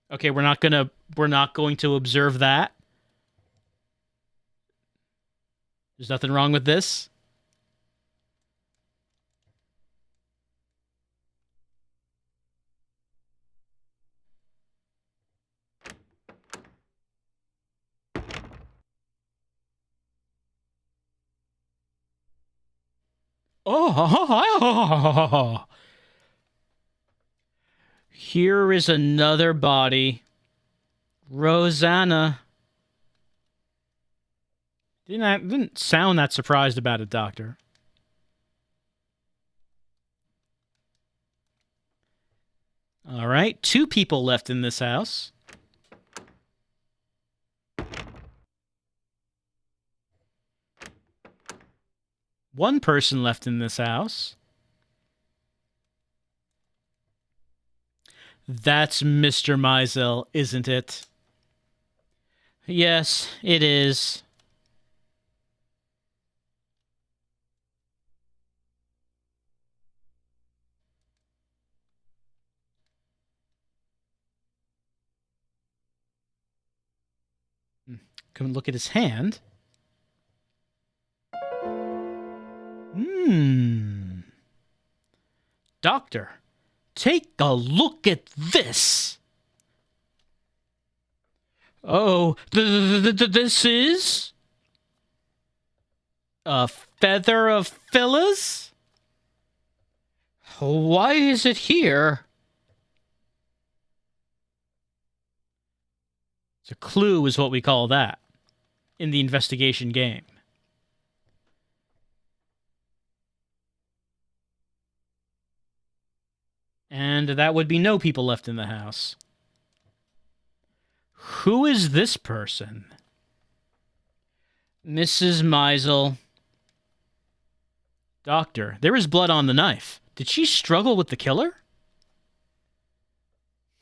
Okay, we're not going to observe that. There's nothing wrong with this. Oh, Here is another body. Rosanna. didn't sound that surprised about it, Doctor. All right, 2 people left in this house. One person left in this house. That's Mr. Meisel, isn't it? Yes, it is. Come look at his hand. Doctor, take a look at this. Oh, this is? A feather of Phila's? Why is it here? It's a clue is what we call that in the investigation game. And that would be no people left in the house. Who is this person? Mrs. Meisel. Doctor, there is blood on the knife. Did she struggle with the killer?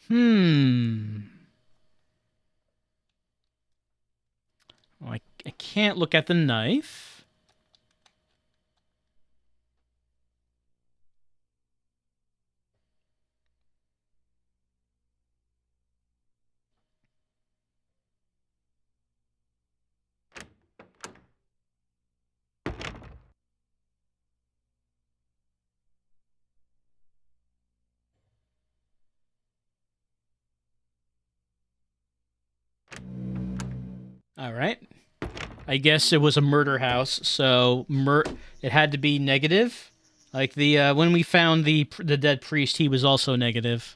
Well, I can't look at the knife. All right. I guess it was a murder house, so it had to be negative. Like the when we found the dead priest, he was also negative.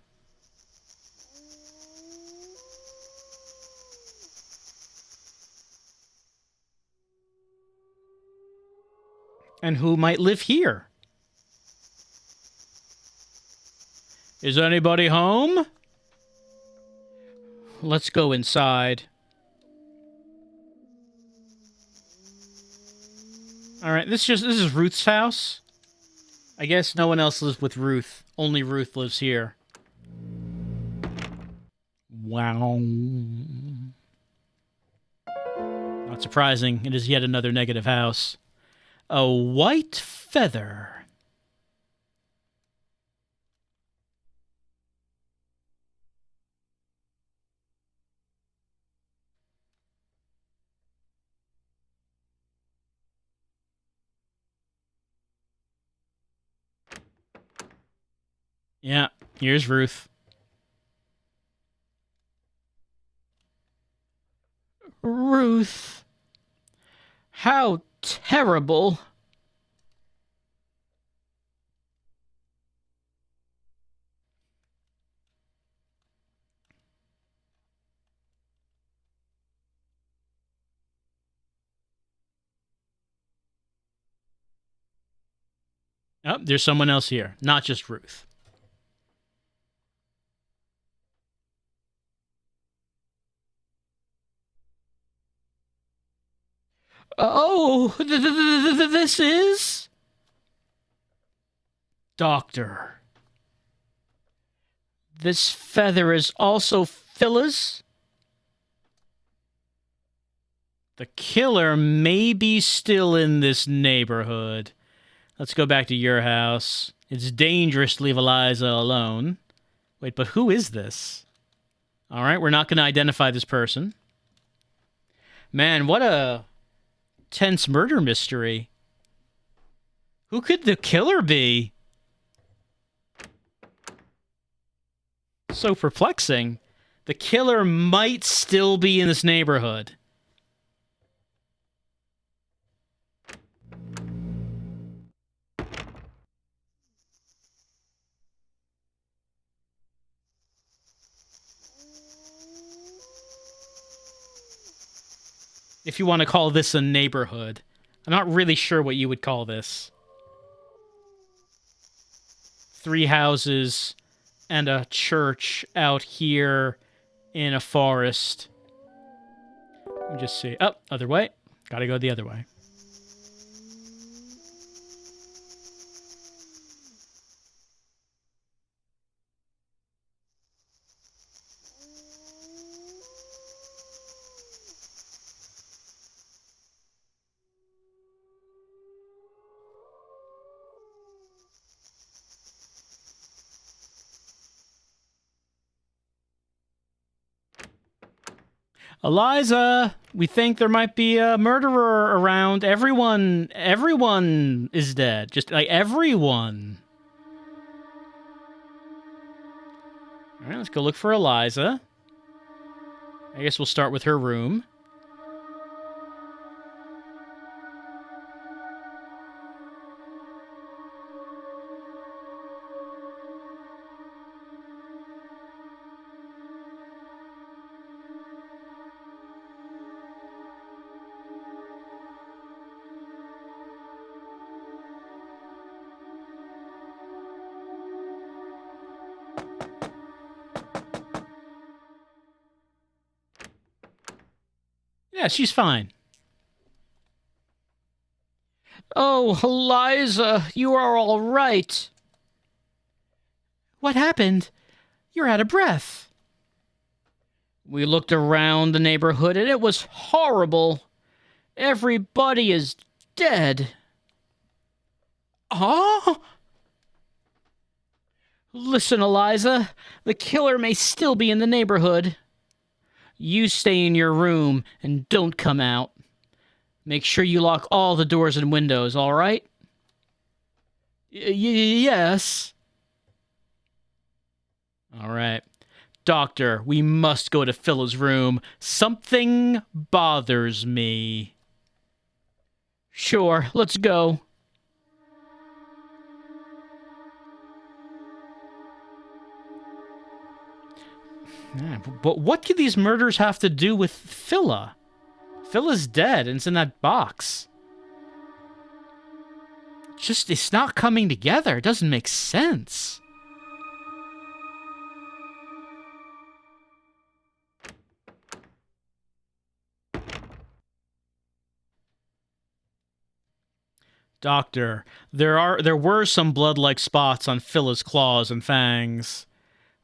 And who might live here? Is anybody home? Let's go inside. All right, this is Ruth's house. I guess no one else lives with Ruth. Only Ruth lives here. Wow. Not surprising. It is yet another negative house. A white feather. Yeah, here's Ruth. Ruth. How terrible. Oh, there's someone else here, not just Ruth. Oh, this is... Doctor. This feather is also Phila's? The killer may be still in this neighborhood. Let's go back to your house. It's dangerous to leave Eliza alone. Wait, but who is this? All right, we're not going to identify this person. Man, what a tense murder mystery. Who could the killer be? So perplexing. The killer might still be in this neighborhood. If you want to call this a neighborhood. I'm not really sure what you would call this. 3 houses and a church out here in a forest. Let me just see. Oh, other way. Gotta go the other way. Eliza, we think there might be a murderer around. Everyone is dead. Just like everyone. All right, let's go look for Eliza. I guess we'll start with her room. Yeah, she's fine. Oh, Eliza, you are all right. What happened? You're out of breath. We looked around the neighborhood and it was horrible. Everybody is dead. Oh? Listen, Eliza, the killer may still be in the neighborhood. You stay in your room and don't come out. Make sure you lock all the doors and windows, all right? Yes. All right. Doctor, we must go to Phila's room. Something bothers me. Sure, let's go. Yeah, but what could these murders have to do with Phila? Phila's dead and it's in that box. Just, it's not coming together. It doesn't make sense. Doctor, there were some blood-like spots on Phila's claws and fangs.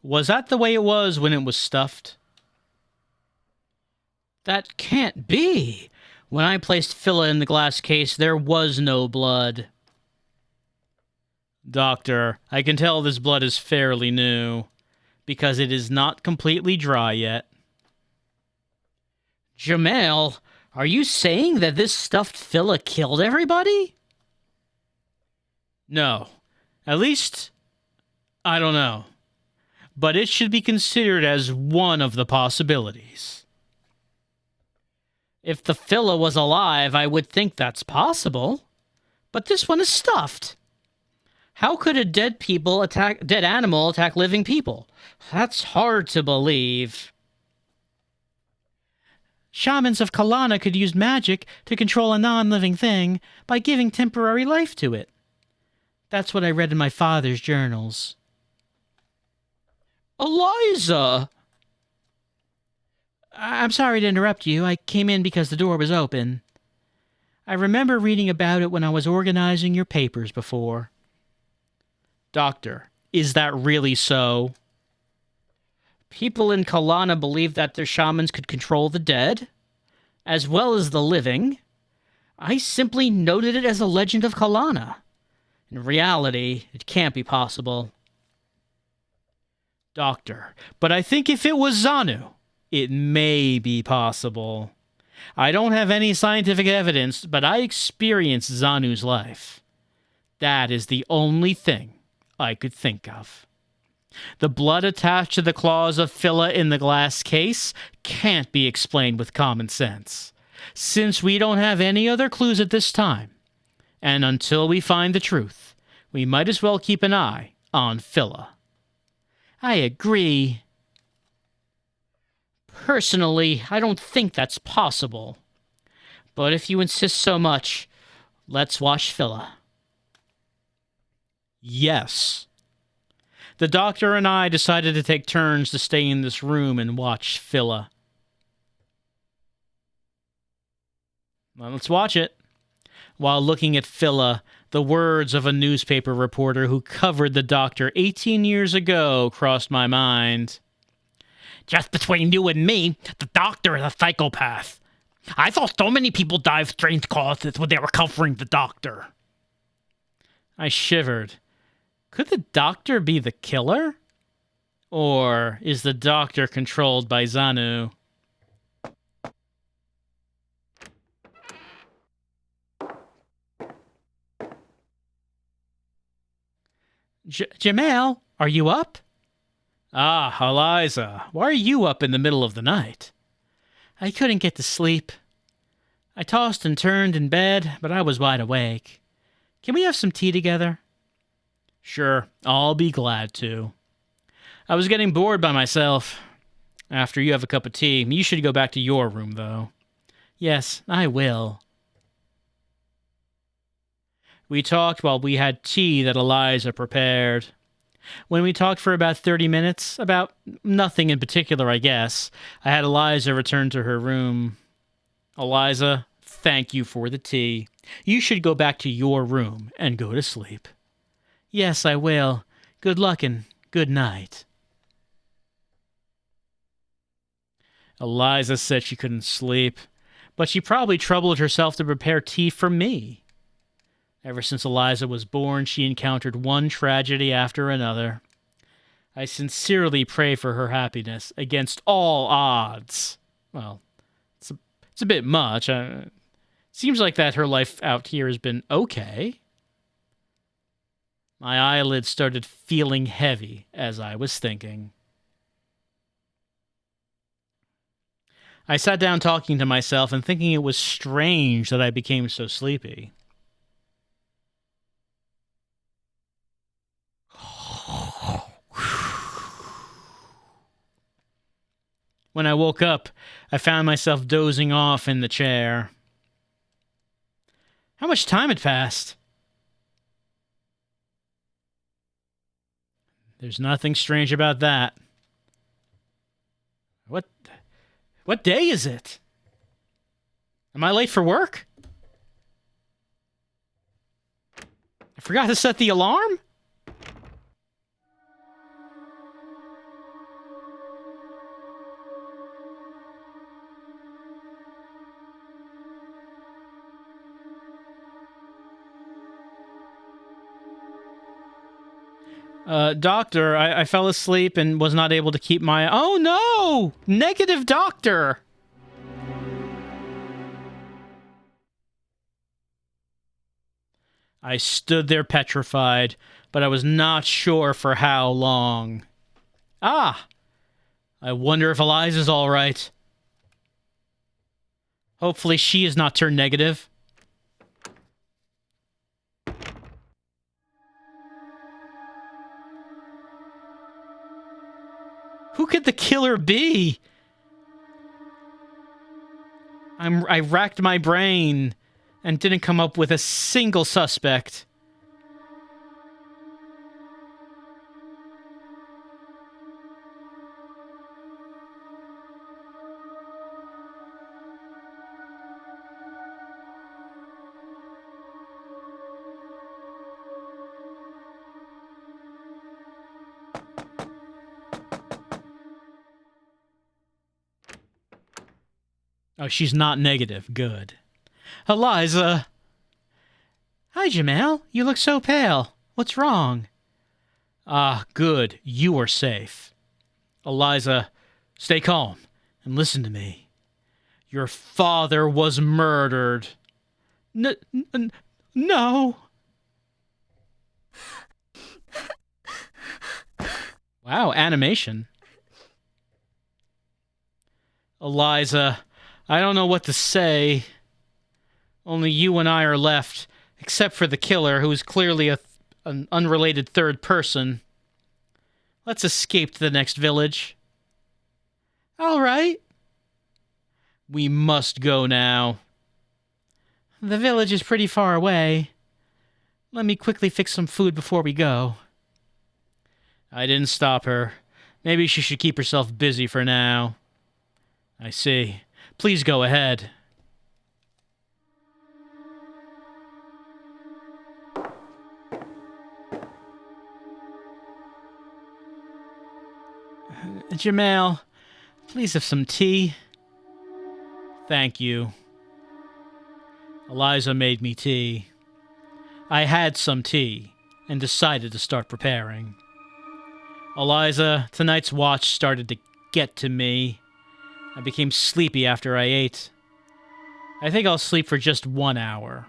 Was that the way it was when it was stuffed? That can't be. When I placed Phila in the glass case, there was no blood. Doctor, I can tell this blood is fairly new, because it is not completely dry yet. Jamail, are you saying that this stuffed Phila killed everybody? No. At least, I don't know. But it should be considered as one of the possibilities. If the Phila was alive, I would think that's possible. But this one is stuffed. How could a dead animal attack living people? That's hard to believe. Shamans of Kalana could use magic to control a non-living thing by giving temporary life to it. That's what I read in my father's journals. Eliza! I'm sorry to interrupt you. I came in because the door was open. I remember reading about it when I was organizing your papers before. Doctor, is that really so? People in Kalana believe that their shamans could control the dead, as well as the living. I simply noted it as a legend of Kalana. In reality, it can't be possible. Doctor, but I think if it was Xanu, it may be possible. I don't have any scientific evidence, but I experienced Xanu's life. That is the only thing I could think of. The blood attached to the claws of Phila in the glass case can't be explained with common sense, since we don't have any other clues at this time. And until we find the truth, we might as well keep an eye on Phila. I agree. Personally, I don't think that's possible. But if you insist so much, let's watch Phila. Yes. The doctor and I decided to take turns to stay in this room and watch Phila. Well, let's watch it. While looking at Phila, the words of a newspaper reporter who covered the doctor 18 years ago crossed my mind. Just between you and me, the doctor is a psychopath. I saw so many people die of strange causes when they were covering the doctor. I shivered. Could the doctor be the killer? Or is the doctor controlled by Xanu? Jamail, are you up? Ah, Eliza, why are you up in the middle of the night? I couldn't get to sleep. I tossed and turned in bed, but I was wide awake. Can we have some tea together? Sure, I'll be glad to. I was getting bored by myself. After you have a cup of tea, you should go back to your room, though. Yes, I will. We talked while we had tea that Eliza prepared. When we talked for about 30 minutes, about nothing in particular, I guess, I had Eliza return to her room. Eliza, Thank you for the tea. You should go back to your room and go to sleep. Yes, I will. Good luck and good night. Eliza said she couldn't sleep, but she probably troubled herself to prepare tea for me. Ever since Eliza was born, she encountered one tragedy after another. I sincerely pray for her happiness against all odds. Well, it's a bit much. Seems like that her life out here has been okay. My eyelids started feeling heavy as I was thinking. I sat down talking to myself and thinking it was strange that I became so sleepy. When I woke up, I found myself dozing off in the chair. How much time had passed? There's nothing strange about that. What day is it? Am I late for work? I forgot to set the alarm? Doctor, I fell asleep and was not able to keep my... Oh, no! Negative doctor! I stood there petrified, but I was not sure for how long. Ah! I wonder if Eliza's all right. Hopefully she has not turned negative. Who could the killer be? I racked my brain and didn't come up with a single suspect. Oh, she's not negative. Good. Eliza! Hi, Jamel. You look so pale. What's wrong? Ah, good. You are safe. Eliza, stay calm and listen to me. Your father was murdered. No. Wow, animation. Eliza, I don't know what to say. Only you and I are left, except for the killer, who is clearly an unrelated third person. Let's escape to the next village. All right. We must go now. The village is pretty far away. Let me quickly fix some food before we go. I didn't stop her. Maybe she should keep herself busy for now. I see. Please go ahead. Jamel, please have some tea. Thank you. Eliza made me tea. I had some tea and decided to start preparing. Eliza, tonight's watch started to get to me. I became sleepy after I ate. I think I'll sleep for just 1 hour.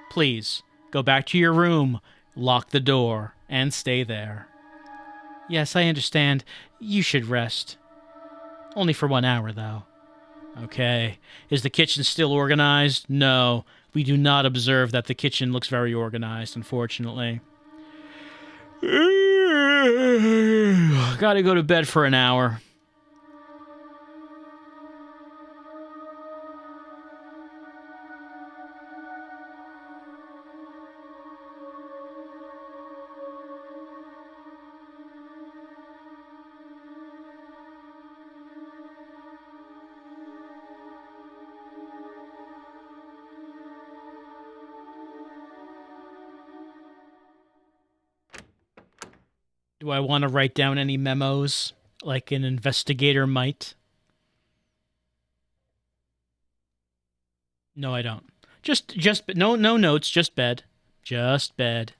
Please, go back to your room, lock the door, and stay there. Yes, I understand. You should rest. Only for 1 hour, though. Okay. Is the kitchen still organized? No, we do not observe that the kitchen looks very organized, unfortunately. Gotta go to bed for an hour. Do I want to write down any memos like an investigator might? No, I don't. Just no notes, just bed. Just bed.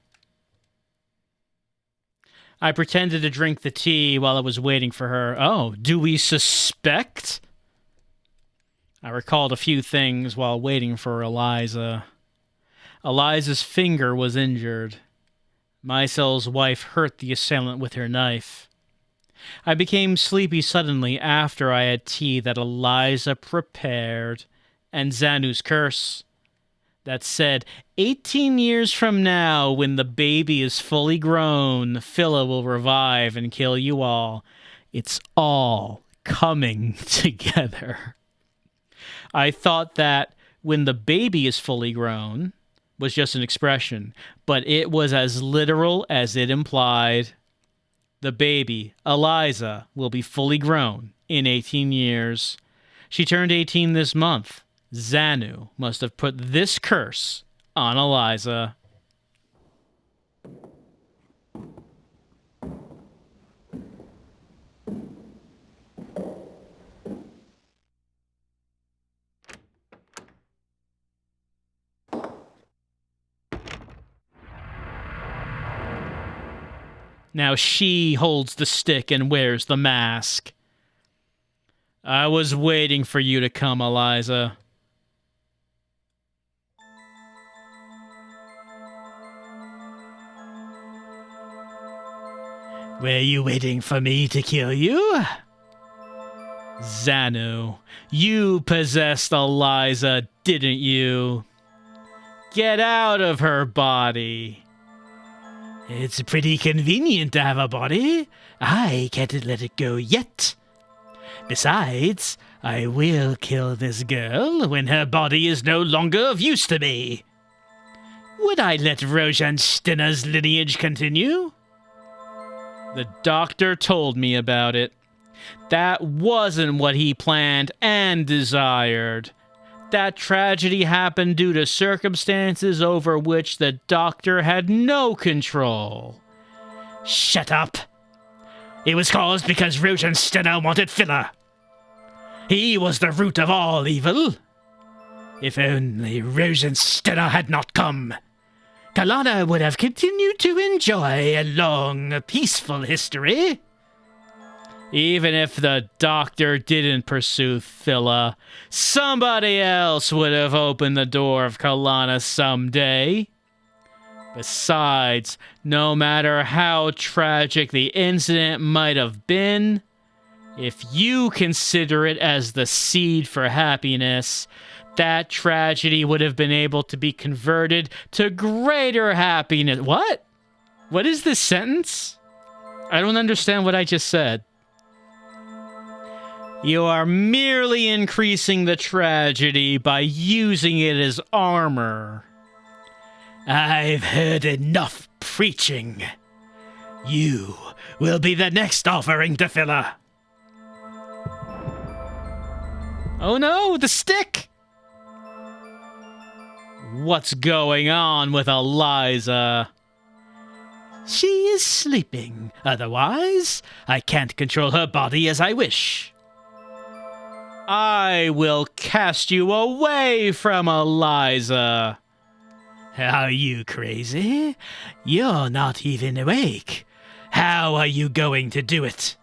I pretended to drink the tea while I was waiting for her. Oh, do we suspect? I recalled a few things while waiting for Eliza. Eliza's finger was injured. Mycel's wife hurt the assailant with her knife. I became sleepy suddenly after I had tea that Eliza prepared, and Zanu's curse that said, 18 years from now, when the baby is fully grown, Phila will revive and kill you all. It's all coming together. I thought that when the baby is fully grown was just an expression, but it was as literal as it implied. The baby, Eliza, will be fully grown in 18 years. She turned 18 this month. Zanu must have put this curse on Eliza. Now she holds the stick and wears the mask. I was waiting for you to come, Eliza. Were you waiting for me to kill you? Zanu, you possessed Eliza, didn't you? Get out of her body. It's pretty convenient to have a body. I can't let it go yet. Besides, I will kill this girl when her body is no longer of use to me. Would I let Rojanstina's lineage continue? The doctor told me about it. That wasn't what he planned and desired. That tragedy happened due to circumstances over which the doctor had no control. Shut up. It was caused because Rojanstina wanted Phila. He was the root of all evil. If only Rojanstina had not come, Kalana would have continued to enjoy a long, peaceful history. Even if the doctor didn't pursue Phila, somebody else would have opened the door of Kalana someday. Besides, no matter how tragic the incident might have been, if you consider it as the seed for happiness, that tragedy would have been able to be converted to greater happiness. What? What is this sentence? I don't understand what I just said. You are merely increasing the tragedy by using it as armor. I've heard enough preaching. You will be the next offering to Phila. Oh no, the stick! What's going on with Eliza? She is sleeping. Otherwise, I can't control her body as I wish. I will cast you away from Eliza. Are you crazy? You're not even awake. How are you going to do it?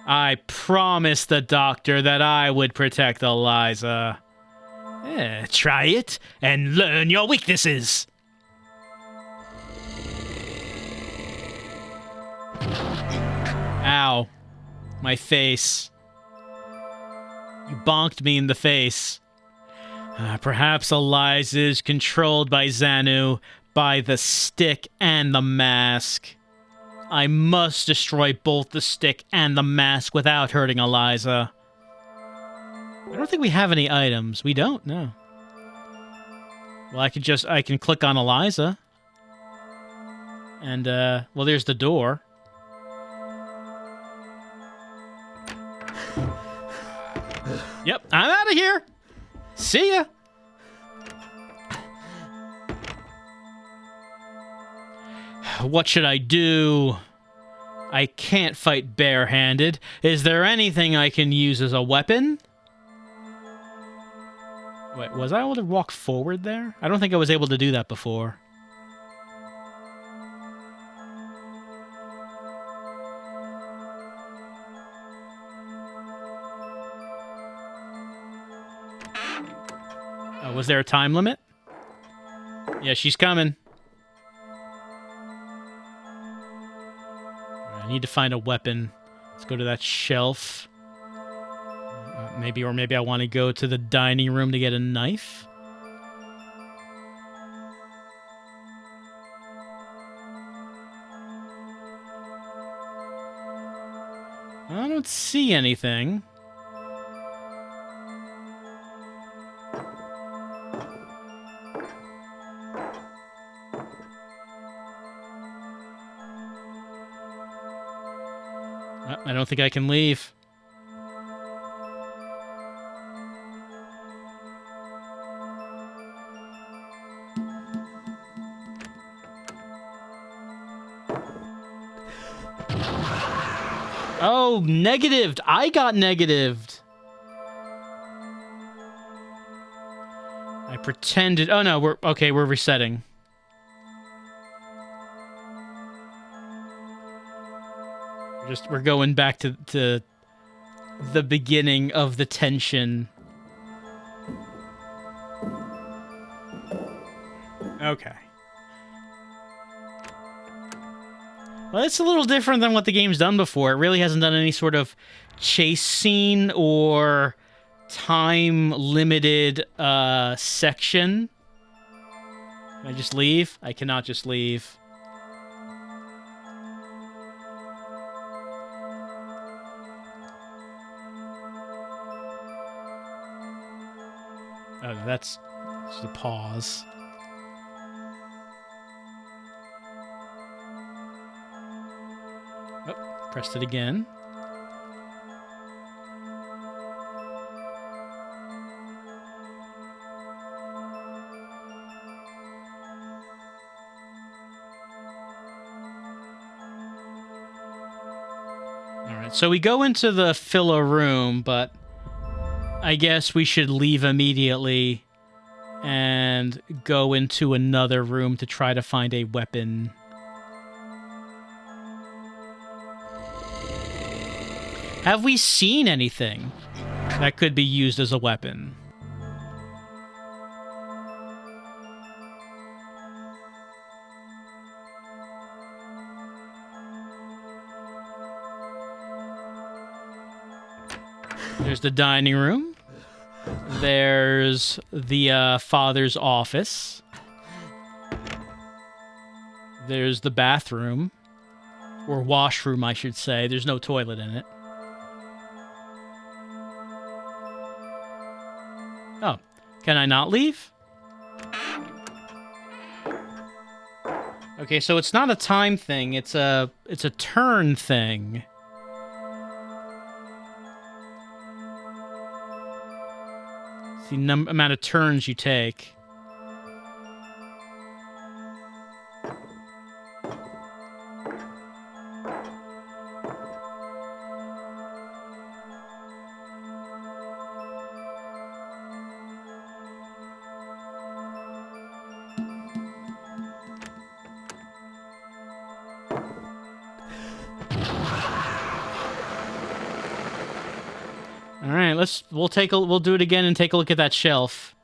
I promised the doctor that I would protect Eliza. Try it and learn your weaknesses. Ow. My face. You bonked me in the face. Perhaps Eliza is controlled by Zanu, by the stick and the mask. I must destroy both the stick and the mask without hurting Eliza. I don't think we have any items. We don't, no. Well, I can click on Eliza. And, well, there's the door. Yep, I'm out of here. See ya. What should I do? I can't fight barehanded. Is there anything I can use as a weapon? Wait, was I able to walk forward there? I don't think I was able to do that before. Oh, was there a time limit? Yeah, she's coming. I need to find a weapon. Let's go to that shelf. Maybe I want to go to the dining room to get a knife. I don't see anything. I don't think I can leave. Oh, negatived. I got negatived. I pretended. Oh no, we're resetting. We're going back to the beginning of the tension. Okay. Well, it's a little different than what the game's done before. It really hasn't done any sort of chase scene or time-limited section. Can I just leave? I cannot just leave. Oh, no, that's just a pause. Oh, pressed it again. Alright, so we go into the Phila room, but I guess we should leave immediately and go into another room to try to find a weapon. Have we seen anything that could be used as a weapon? There's the dining room. There's the father's office. There's the bathroom. Or washroom, I should say. There's no toilet in it. Oh, can I not leave? Okay, so it's not a time thing. It's a turn thing. The amount of turns you take. All right, we'll do it again and take a look at that shelf.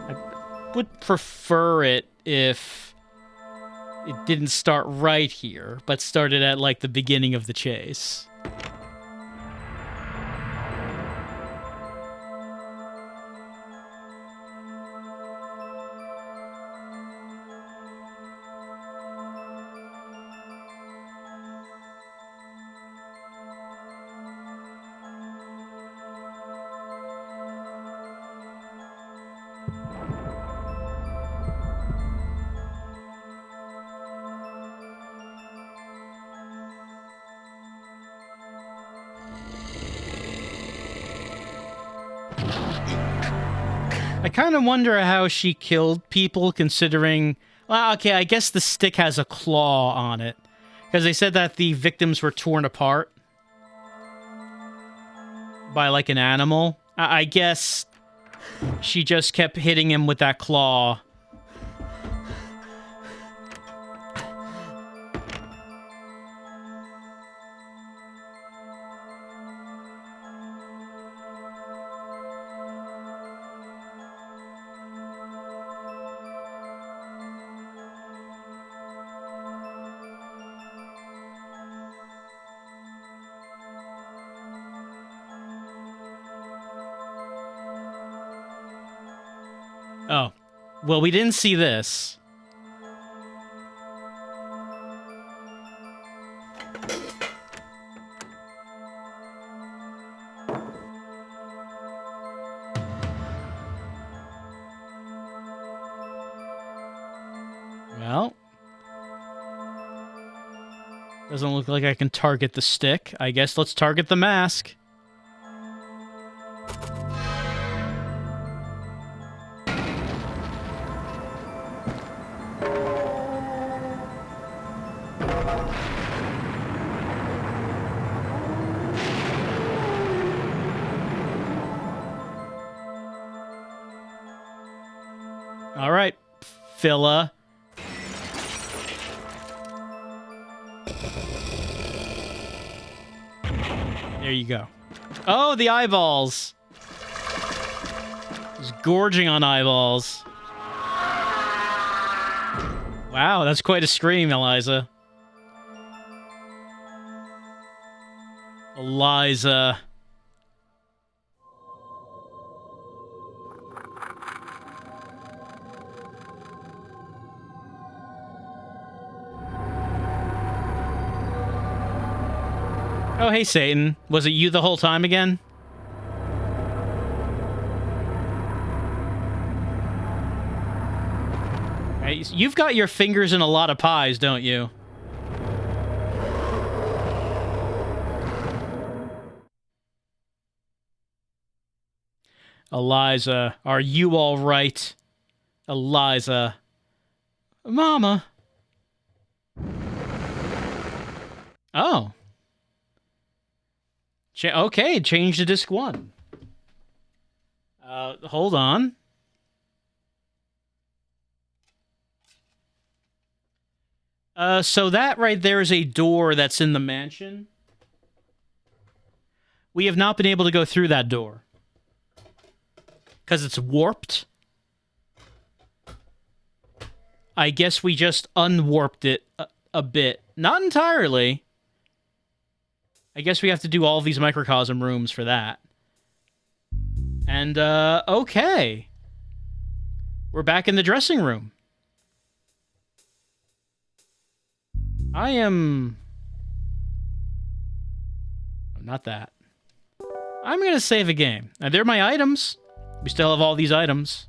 I would prefer it if it didn't start right here, but started at like the beginning of the chase. I kind of wonder how she killed people, considering... Well, okay, I guess the stick has a claw on it. Because they said that the victims were torn apart by, like, an animal. I guess she just kept hitting him with that claw. Oh. Well, we didn't see this. Well. Doesn't look like I can target the stick. I guess let's target the mask. All right, Phila. There you go. Oh, the eyeballs. Just gorging on eyeballs. Wow, that's quite a scream, Eliza. Eliza. Oh, hey, Satan. Was it you the whole time again? Hey, you've got your fingers in a lot of pies, don't you? Eliza, are you all right? Eliza. Mama. Oh. Okay, change to disc 1. Hold on. So that right there is a door that's in the mansion. We have not been able to go through that door. Because it's warped. I guess we just unwarped it a bit. Not entirely. I guess we have to do all of these microcosm rooms for that. And, okay. We're back in the dressing room. I am... Oh, not that. I'm gonna save a game. Now, they're my items. We still have all these items.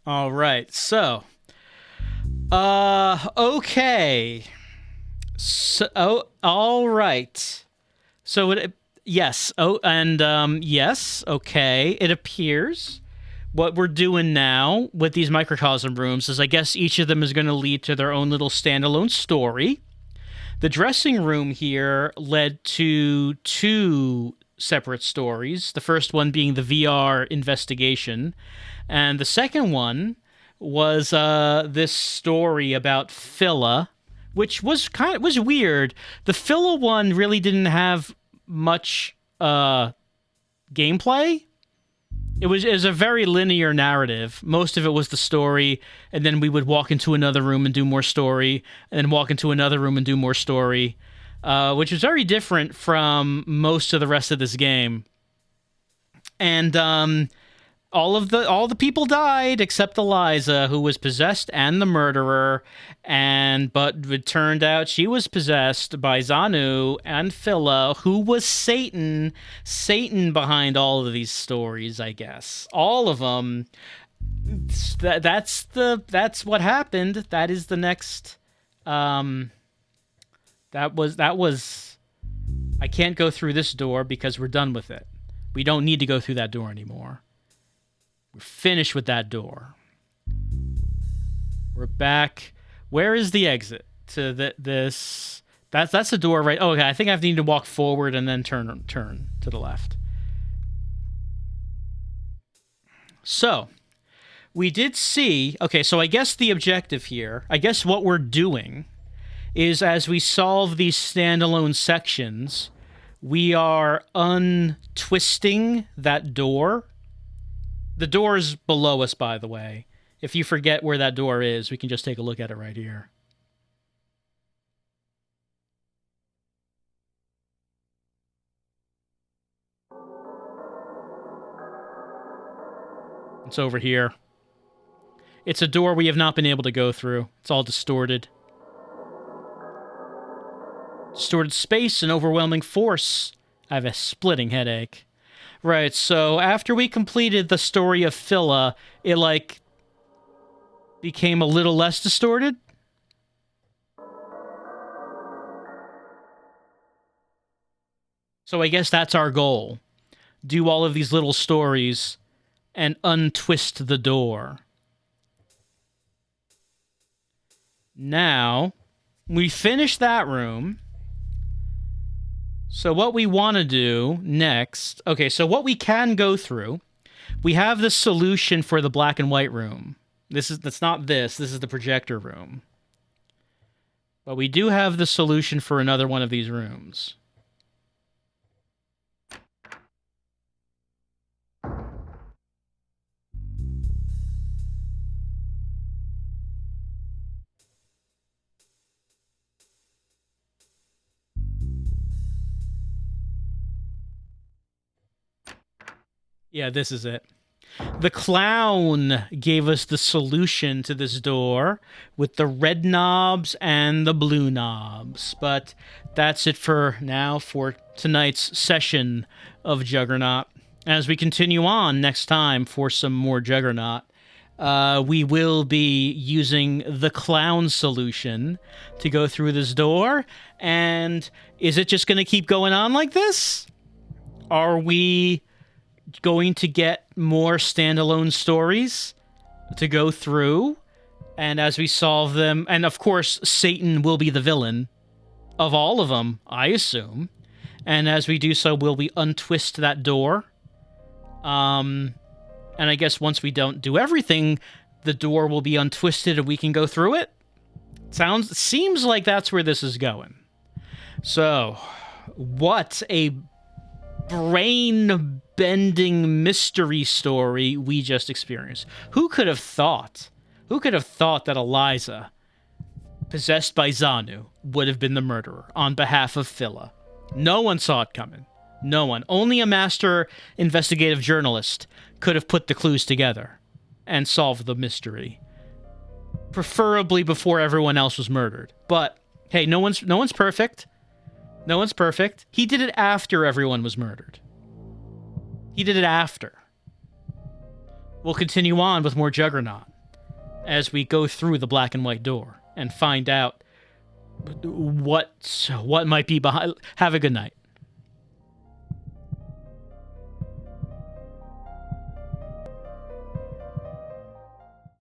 All right, so, okay. So, all right. So yes. Oh, and yes. Okay. It appears what we're doing now with these microcosm rooms is, I guess, each of them is going to lead to their own little standalone story. The dressing room here led to 2 separate stories. The first one being the VR investigation. And the second one was this story about Phila, which was was weird. The Phila one really didn't have much gameplay. It was a very linear narrative. Most of it was the story, and then we would walk into another room and do more story, and then walk into another room and do more story, which was very different from most of the rest of this game. And all the people died except Eliza, who was possessed, and the murderer. But it turned out she was possessed by Xanu and Phila, who was Satan. Satan behind all of these stories, I guess. All of them. that's what happened. That is the next. That was. I can't go through this door because we're done with it. We don't need to go through that door anymore. We're finished with that door. We're back. Where is the exit to this? That's the door, right? Oh, okay. I think I need to walk forward and then turn to the left. So, we did see. Okay, so I guess the objective here, I guess what we're doing, is as we solve these standalone sections, we are untwisting that door. The door is below us, by the way. If you forget where that door is, we can just take a look at it right here. It's over here. It's a door we have not been able to go through. It's all distorted. Distorted space and overwhelming force. I have a splitting headache. Right, so after we completed the story of Phila, it, like, became a little less distorted? So I guess that's our goal. Do all of these little stories and untwist the door. Now, we finished that room. So what we want to do next... Okay, so what we can go through, we have the solution for the black and white room. That's not this. This is the projector room. But we do have the solution for another one of these rooms. Yeah, this is it. The clown gave us the solution to this door with the red knobs and the blue knobs. But that's it for now for tonight's session of Juggernaut. As we continue on next time for some more Juggernaut, we will be using the clown solution to go through this door. And is it just going to keep going on like this? Are we going to get more standalone stories to go through, and as we solve them, and of course Satan will be the villain of all of them, I assume, and as we do so, will we untwist that door? And I guess once we don't do everything, the door will be untwisted and we can go through it. Seems like that's where this is going. So, what a brain-bending mystery story we just experienced. Who could have thought? Who could have thought that Eliza, possessed by Xanu, would have been the murderer on behalf of Phila? No one saw it coming. No one. Only a master investigative journalist could have put the clues together and solved the mystery. Preferably before everyone else was murdered. But hey, no one's perfect. No one's perfect. He did it after everyone was murdered. He did it after. We'll continue on with more Juggernaut as we go through the black and white door and find out what might be behind. Have a good night.